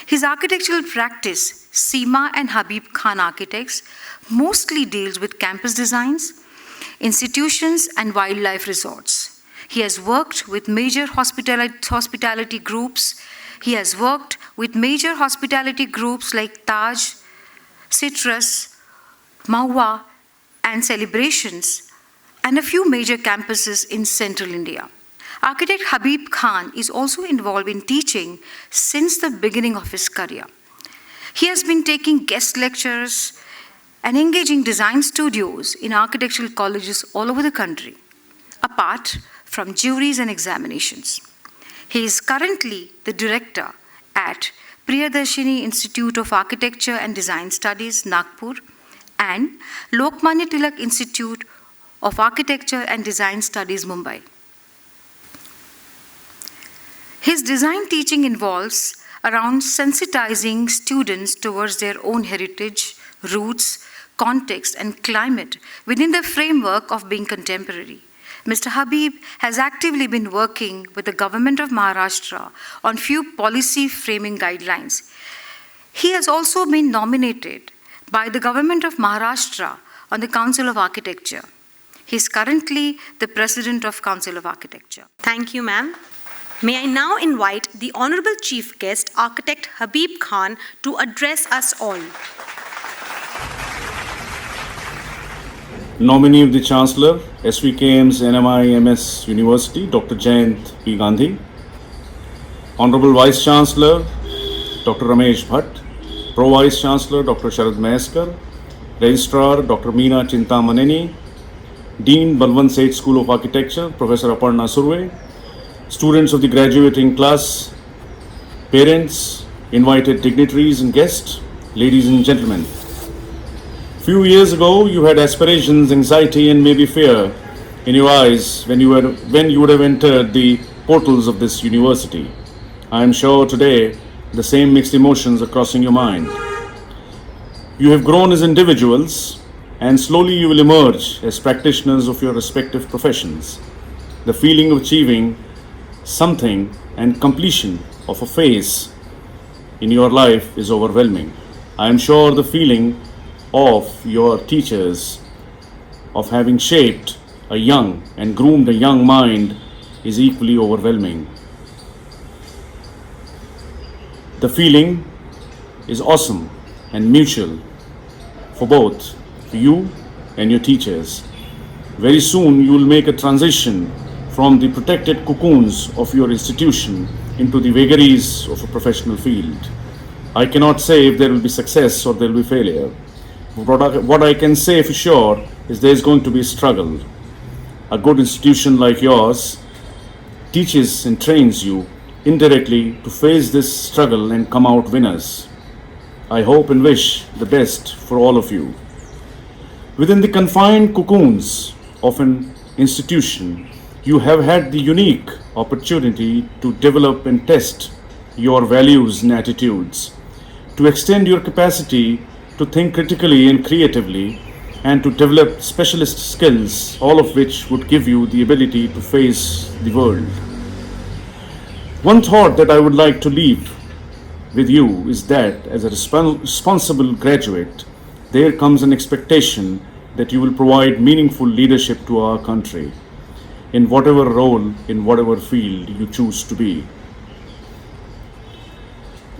His architectural practice, Seema and Habib Khan Architects, mostly deals with campus designs, institutions, and wildlife resorts. He has worked with major hospitality groups. He has worked with major hospitality groups like Taj, Citrus, Mahua, and Celebrations, and a few major campuses in central India. Architect Habib Khan is also involved in teaching since the beginning of his career. He has been taking guest lectures and engaging design studios in architectural colleges all over the country, apart from juries and examinations. He is currently the director at Priyadarshini Institute of Architecture and Design Studies, Nagpur, and Lokmanya Tilak Institute of Architecture and Design Studies, Mumbai. His design teaching involves around sensitizing students towards their own heritage, roots, context, and climate within the framework of being contemporary. Mr. Habib has actively been working with the government of Maharashtra on few policy framing guidelines. He has also been nominated by the government of Maharashtra on the Council of Architecture. He is currently the president of Council of Architecture. Thank you, ma'am. May I now invite the Honorable Chief Guest, Architect Habib Khan, to address us all. Nominee of the Chancellor, SVKM's NMIMS University, Dr. Jayant P. Gandhi. Honorable Vice Chancellor, Dr. Ramesh Bhatt. Pro Vice Chancellor, Dr. Sharad Maheskar. Registrar, Dr. Meena Chintamaneni. Dean, Balwant Seth School of Architecture, Professor Aparna Surve. Students of the graduating class, parents, invited dignitaries and guests, ladies and gentlemen. Few years ago, you had aspirations, anxiety, and maybe fear in your eyes when you would have entered the portals of this university. I am sure today the same mixed emotions are crossing your mind. You have grown as individuals, and slowly you will emerge as practitioners of your respective professions. The feeling of achieving something and completion of a phase in your life is overwhelming. I am sure the feeling of your teachers of having shaped a young and groomed a young mind is equally overwhelming. The feeling is awesome and mutual for both you and your teachers. Very soon you will make a transition from the protected cocoons of your institution into the vagaries of a professional field. I cannot say if there will be success or there will be failure. What I can say for sure is there is going to be a struggle. A good institution like yours teaches and trains you indirectly to face this struggle and come out winners. I hope and wish the best for all of you. Within the confined cocoons of an institution, you have had the unique opportunity to develop and test your values and attitudes, to extend your capacity to think critically and creatively, and to develop specialist skills, all of which would give you the ability to face the world. One thought that I would like to leave with you is that as a responsible graduate, there comes an expectation that you will provide meaningful leadership to our country, in whatever role, in whatever field you choose to be.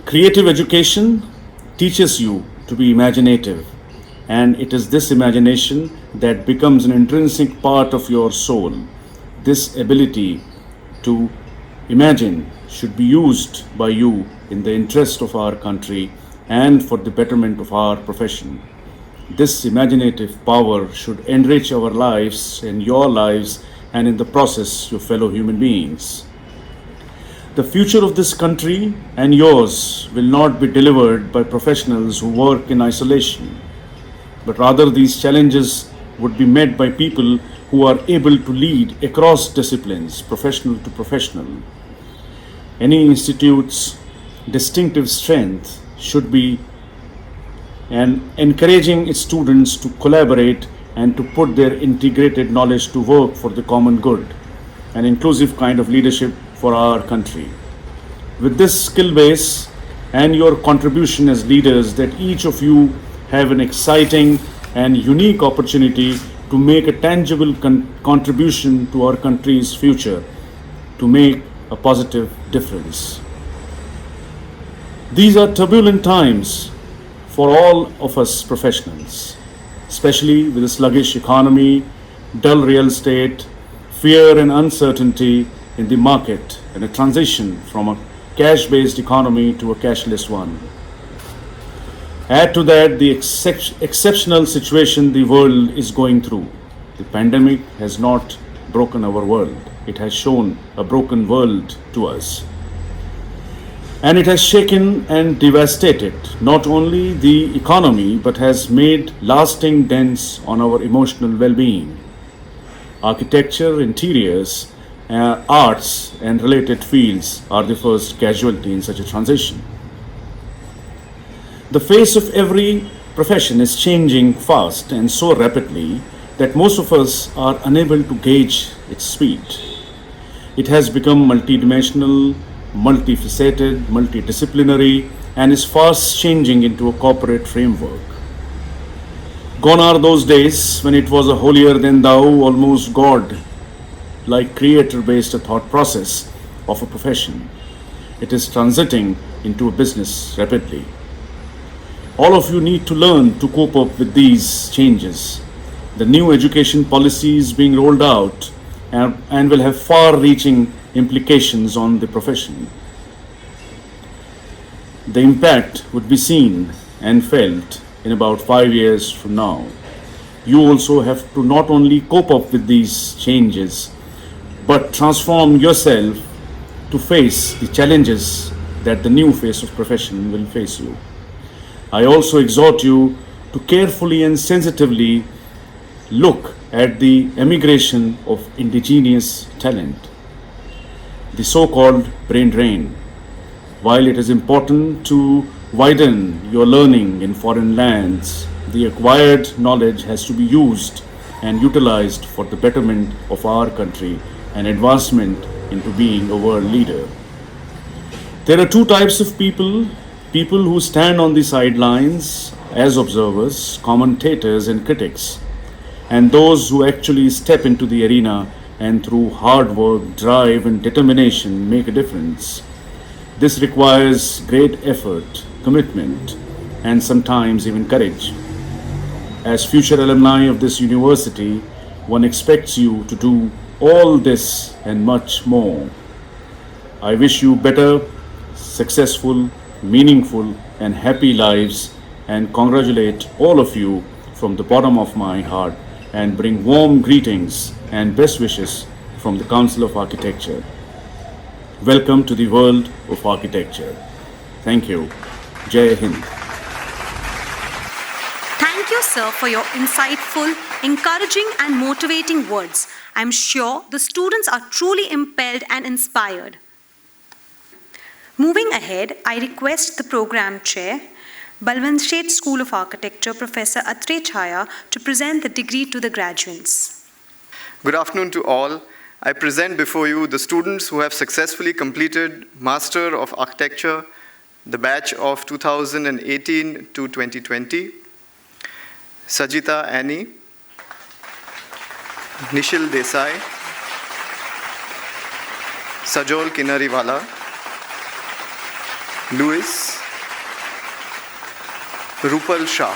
Creative education teaches you to be imaginative, and it is this imagination that becomes an intrinsic part of your soul. This ability to imagine should be used by you in the interest of our country and for the betterment of our profession. This imaginative power should enrich our lives and your lives, and in the process, your fellow human beings. The future of this country and yours will not be delivered by professionals who work in isolation, but rather these challenges would be met by people who are able to lead across disciplines, professional to professional. Any institute's distinctive strength should be encouraging its students to collaborate and to put their integrated knowledge to work for the common good, an inclusive kind of leadership for our country. With this skill base and your contribution as leaders, that each of you have an exciting and unique opportunity to make a tangible contribution to our country's future, to make a positive difference. These are turbulent times for all of us professionals, especially with a sluggish economy, dull real estate, fear and uncertainty in the market, and a transition from a cash-based economy to a cashless one. Add to that the exceptional situation the world is going through. The pandemic has not broken our world. It has shown a broken world to us. And it has shaken and devastated not only the economy but has made lasting dents on our emotional well-being. Architecture, interiors, arts and related fields are the first casualty in such a transition. The face of every profession is changing fast and so rapidly that most of us are unable to gauge its speed. It has become multidimensional, multifaceted, multidisciplinary, and is fast changing into a corporate framework. Gone are those days when it was a holier than thou, almost God-like creator-based thought process of a profession. It is transiting into a business rapidly. All of you need to learn to cope up with these changes. The new education policy is being rolled out and will have far-reaching implications on the profession. The impact would be seen and felt in about 5 years from now. You also have to not only cope up with these changes, but transform yourself to face the challenges that the new phase of profession will face you. I also exhort you to carefully and sensitively look at the emigration of indigenous talent, the so-called brain drain. While it is important to widen your learning in foreign lands, the acquired knowledge has to be used and utilized for the betterment of our country and advancement into being a world leader. There are two types of people who stand on the sidelines as observers, commentators and critics, and those who actually step into the arena and through hard work, drive and determination make a difference. This requires great effort, commitment, and sometimes even courage. As future alumni of this university, one expects you to do all this and much more. I wish you better, successful, meaningful, and happy lives, and congratulate all of you from the bottom of my heart and bring warm greetings and best wishes from the Council of Architecture. Welcome to the world of architecture. Thank you. Jai Hind. Thank you, sir, for your insightful, encouraging, and motivating words. I'm sure the students are truly impelled and inspired. Moving ahead, I request the program chair, Balwant Sheth School of Architecture, Professor Atre Chaya, to present the degree to the graduates. Good afternoon to all. I present before you the students who have successfully completed Master of Architecture, the batch of 2018 to 2020. Sajita Annie, Nishil Desai, Sajol Kinariwala, Louis, Rupal Shah.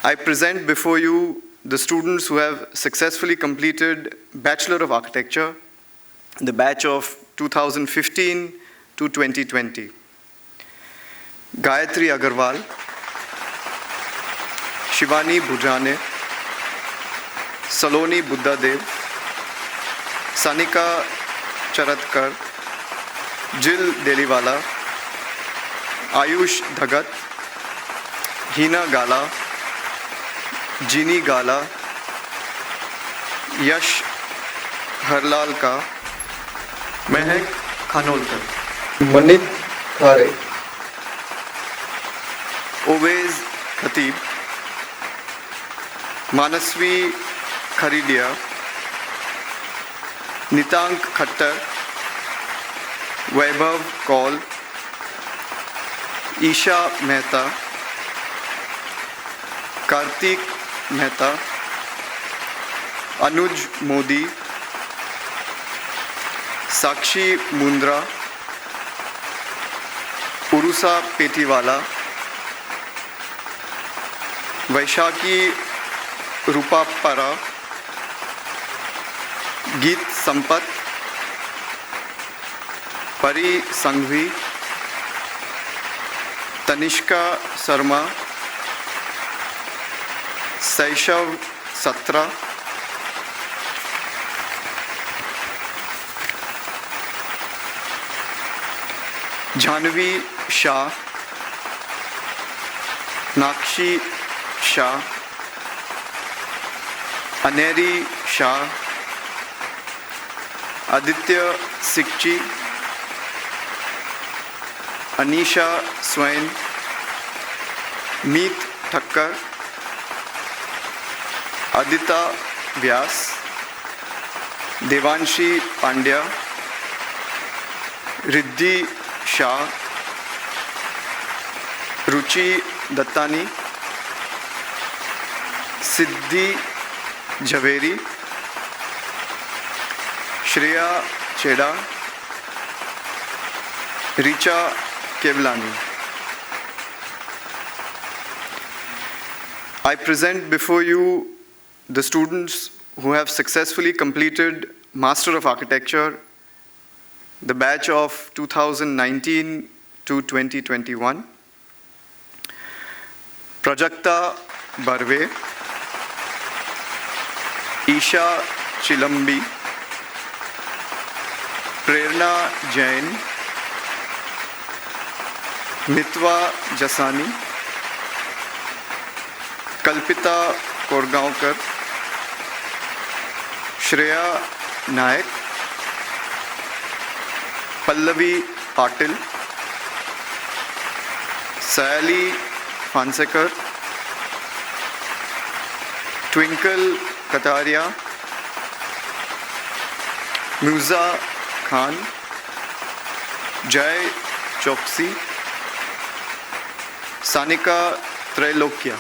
I present before you the students who have successfully completed Bachelor of Architecture, the batch of 2015 to 2020. Gayatri Agarwal, Shivani Bhujane, Saloni Buddhadev, Sanika Charatkar, Jill Deliwala, Ayush Dhagat, Hina Gala, Jeannie Gala, Yash Harlal Ka, Mehak Khanolkar, Manit Khare, Ovais Khatib, Manasvi Kharidia, Nitank Khattar, Vaibhav Kaul, Isha Mehta, Kartik Mehta, अनुज मोदी, साक्षी मुंद्रा, उरुसा पेटीवाला, वैशाखी रूपापरा, गीत संपत, परी Sanghvi, Tanishka Sharma, Shaishav Satra, Janvi Shah, Nakshi Shah, Aneri Shah, Aditya Sikchi, Anisha Swain, Meet Thakkar, Adita Vyas, Devanshi Pandya, Riddhi Shah, Ruchi Dattani, Siddhi Zaveri, Shreya Cheda, Richa Kewalani. I present before you the students who have successfully completed Master of Architecture, the batch of 2019 to 2021. Prajakta Barve, Isha Chilambi, Prerna Jain, Mitwa Jasani, Kalpita Korgaonkar, Shreya Nayak, Pallavi Patil, Sayali Fansekar, Twinkle Kataria, Musa Khan, Jai Choksi, Sanika Trailokya.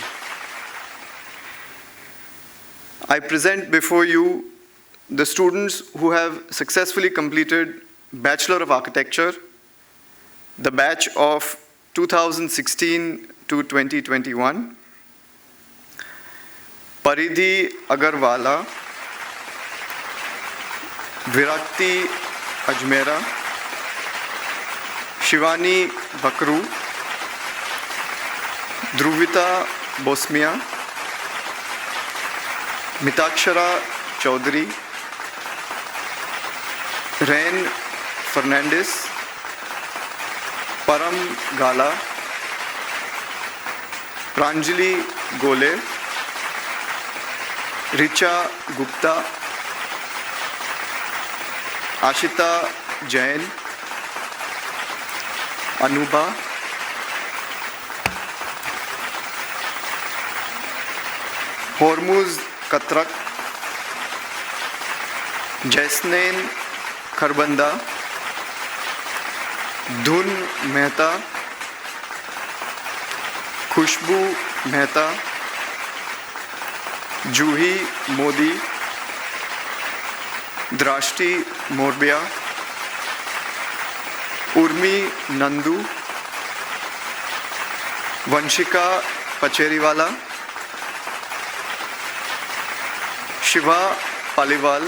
I present before you the students who have successfully completed Bachelor of Architecture, the batch of 2016 to 2021. Paridhi Agarwala, Virakti Ajmera, Shivani Bakru, Dhruvita Bosmia, Mitakshara Chaudhary, Rain Fernandez, Param Gala, Pranjali Gole, Richa Gupta, Ashita Jain, Anubha, Hormuz Katrak, Jaisnain Kharbanda, Dhun Mehta, Khushbu Mehta, Juhi Modi, Drashti Morbia, Urmi Nandu, Vanshika Pacheriwala, Shiva Paliwal,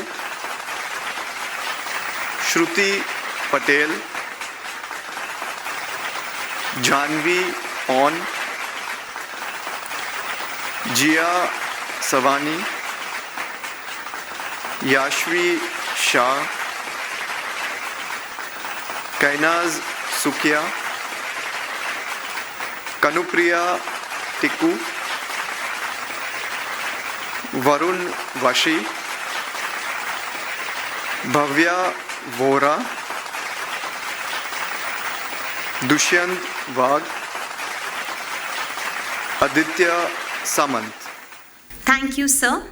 Shruti Patel, Janvi On, Jia Savani, Yashvi Shah, Kainaz Sukia, Kanupriya Tikku, Varun Vashi, Bhavya Vora, Dushyant Vag, Aditya Samant. Thank you, sir.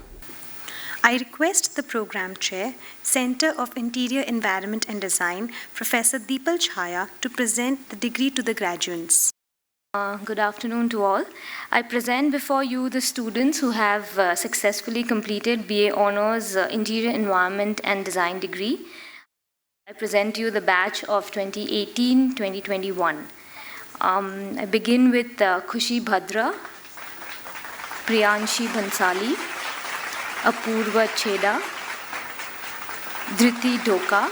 I request the Program Chair, Center of Interior Environment and Design, Professor Deepal Chhaya, to present the degree to the graduates. Good afternoon to all. I present before you the students who have successfully completed BA Honours Interior Environment and Design degree. I present you the batch of 2018-2021. I begin with Khushi Bhadra, Priyanshi Bhansali, Apurva Chheda, Dhriti Dhoka,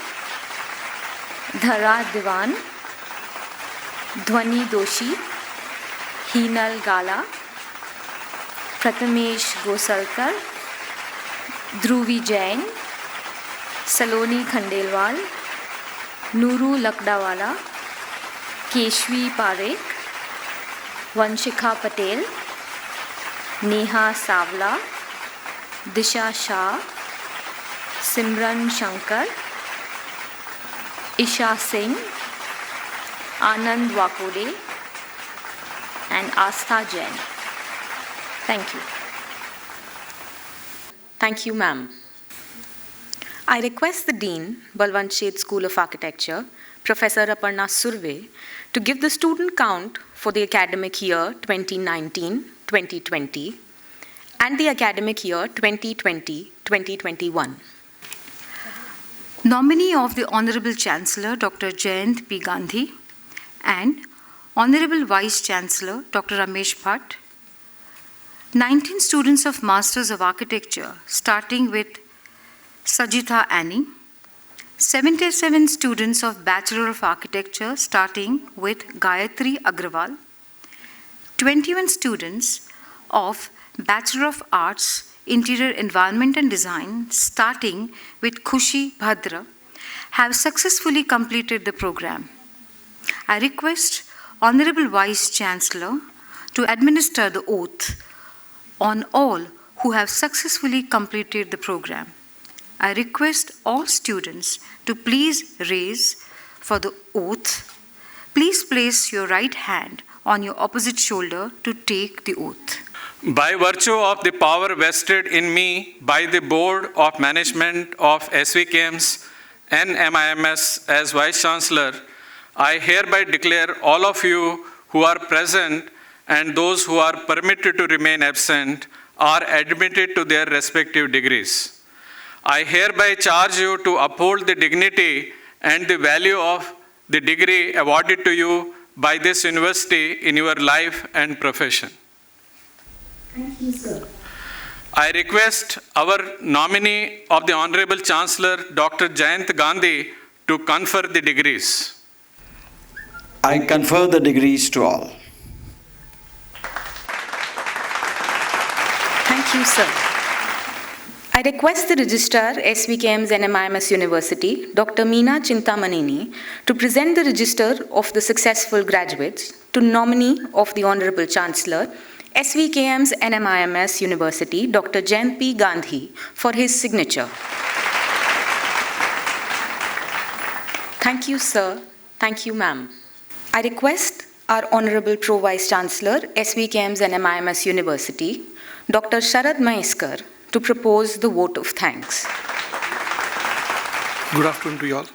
Dhara Diwan, Dhwani Doshi, Heenal Gala, Prathamesh Gosalkar, Dhruvi Jain, Saloni Khandelwal, Nuru Lakdawala, Keshvi Parekh, Vanshikha Patel, Neha Savla, Disha Shah, Simran Shankar, Isha Singh, Anand Wakode, and Astha Jain. Thank you. Thank you, ma'am. I request the Dean, Balwant Sheth School of Architecture, Professor Aparna Surve, to give the student count for the academic year 2019-2020 and the academic year 2020-2021. Nominee of the Honorable Chancellor, Dr. Jayant P. Gandhi, and Honorable Vice Chancellor, Dr. Ramesh Bhatt, 19 students of Masters of Architecture, starting with Sajitha Annie, 77 students of Bachelor of Architecture, starting with Gayatri Agrawal, 21 students of Bachelor of Arts, Interior Environment and Design, starting with Khushi Bhadra, have successfully completed the program. I request Honorable Vice Chancellor to administer the oath on all who have successfully completed the program. I request all students to please raise for the oath. Please place your right hand on your opposite shoulder to take the oath. By virtue of the power vested in me by the Board of Management of SVKM's NMIMS as Vice Chancellor, I hereby declare all of you who are present and those who are permitted to remain absent are admitted to their respective degrees. I hereby charge you to uphold the dignity and the value of the degree awarded to you by this university in your life and profession. Thank you, sir. I request our nominee of the Honorable Chancellor, Dr. Jayant Gandhi, to confer the degrees. I confer the degrees to all. Thank you, sir. I request the Registrar, SVKM's NMIMS University, Dr. Meena Chintamaneni, to present the register of the successful graduates to nominee of the Honorable Chancellor, SVKM's NMIMS University, Dr. Jayant P. Gandhi, for his signature. Thank you, sir. Thank you, ma'am. I request our Honorable Pro Vice Chancellor, SVKM's NMIMS University, Dr. Sharad Maheskar, to propose the vote of thanks. Good afternoon to you all.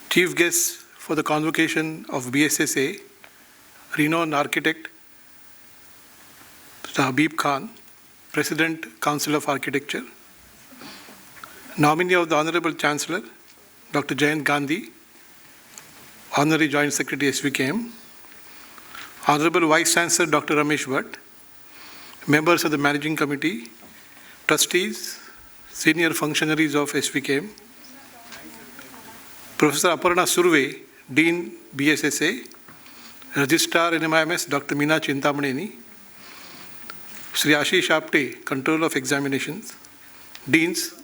Chief guests for the convocation of BSSA, renowned architect Mr. Habib Khan, President, Council of Architecture, nominee of the Honorable Chancellor, Dr. Jayant Gandhi, Honorary Joint Secretary, SVKM, Honorable Vice Chancellor, Dr. Ramesh Bhatt, members of the Managing Committee, trustees, senior functionaries of SVKM, Professor Aparna Surve, Dean, BSSA, Registrar NMIMS, Dr. Meena Chintamaneni, Sri Ashish Apte, Controller of Examinations, Deans,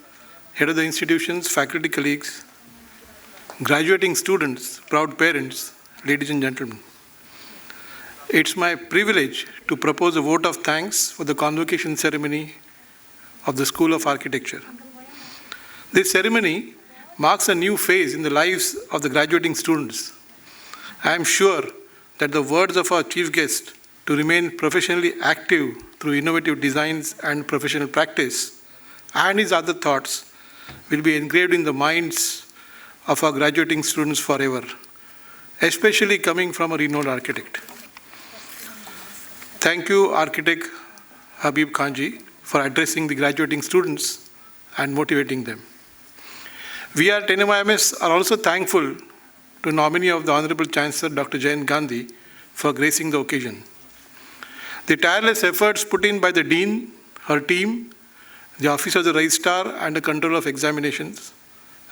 Head of the institutions, faculty colleagues, graduating students, proud parents, ladies and gentlemen. It's my privilege to propose a vote of thanks for the convocation ceremony of the School of Architecture. This ceremony marks a new phase in the lives of the graduating students. I am sure that the words of our chief guest to remain professionally active through innovative designs and professional practice and his other thoughts will be engraved in the minds of our graduating students forever. especially coming from a renowned architect. Thank you, Architect Habib Khanji, for addressing the graduating students and motivating them. We at NMIMS are also thankful to nominee of the Honorable Chancellor Dr. Jayant Gandhi for gracing the occasion. The tireless efforts put in by the Dean, her team, the Office of the Registrar and the Control of Examinations,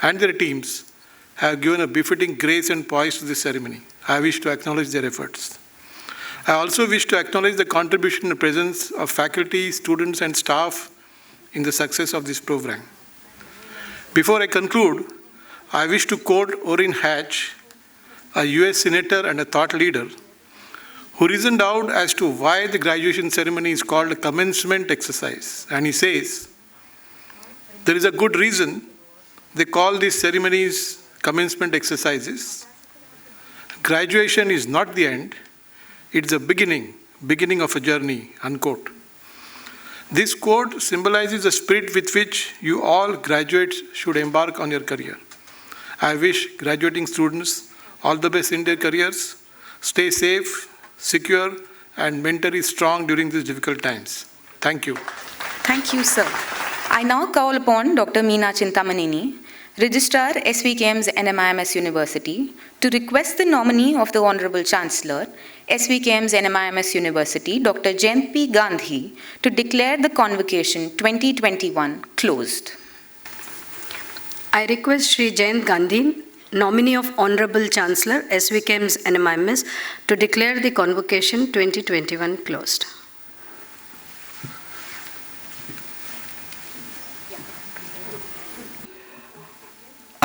and their teams have given a befitting grace and poise to this ceremony. I wish to acknowledge their efforts. I also wish to acknowledge the contribution and presence of faculty, students, and staff in the success of this program. Before I conclude, I wish to quote Orrin Hatch, a US Senator and a thought leader, who reasoned out as to why the graduation ceremony is called a commencement exercise. And he says, there is a good reason they call these ceremonies commencement exercises. Graduation is not the end, it's the beginning of a journey, unquote. This quote symbolizes the spirit with which you all graduates should embark on your career. I wish graduating students all the best in their careers. Stay safe, secure, and mentally strong during these difficult times. Thank you. Thank you, sir. I now call upon Dr. Meena Chintamaneni, Registrar SVKM's NMIMS University, to request the nominee of the Honorable Chancellor, SVKM's NMIMS University, Dr. Jayant P. Gandhi, to declare the convocation 2021 closed. I request Shri Jayant Gandhi, nominee of Honorable Chancellor, SVKM's NMIMS, to declare the convocation 2021 closed.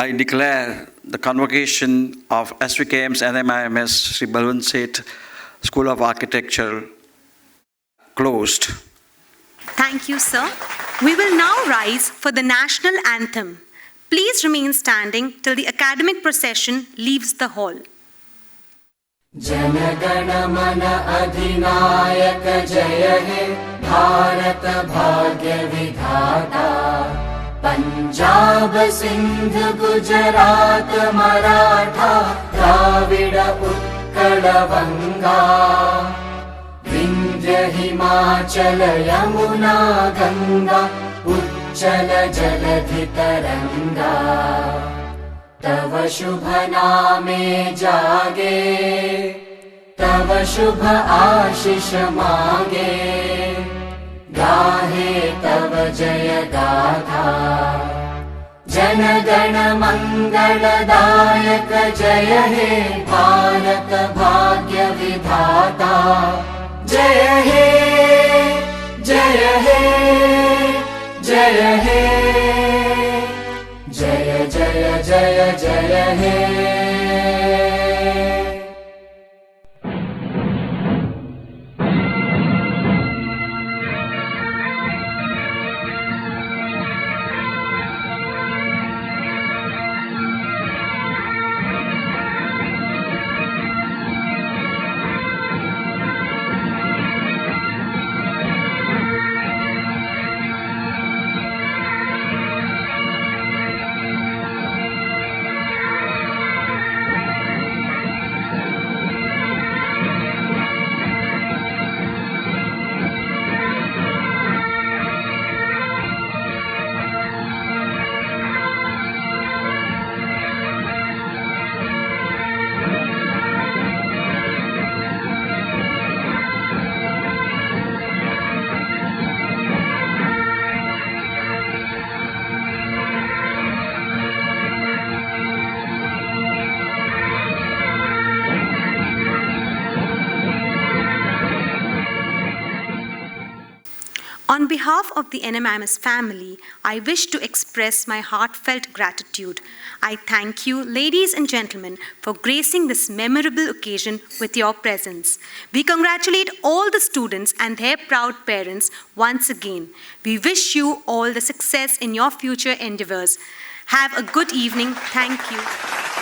I declare the convocation of SVKM's NMIMS Sri Balwant Seth School of Architecture closed. Thank you, sir. We will now rise for the national anthem. Please remain standing till the academic procession leaves the hall. Janagana mana adhinayak jaya he, Bharat bhagya vidhata. Punjab, Sindh, Gujarat, Maratha, Dravida, Utkala, Vanga. Vindhya, Himachala, Yamuna, Ganga, Uchchala, Jaladhi, Taranga. Tava Shubha Name Jage, Tava Shubha Ashish Mange. गाहे तव जय गाथा जन गण मंगलदायक जय हे भारत भाग्य विधाता जय हे जय हे जय हे जय जय जय जय हे On behalf of the NMIMS family, I wish to express my heartfelt gratitude. I thank you, ladies and gentlemen, for gracing this memorable occasion with your presence. We congratulate all the students and their proud parents once again. We wish you all the success in your future endeavors. Have a good evening. Thank you.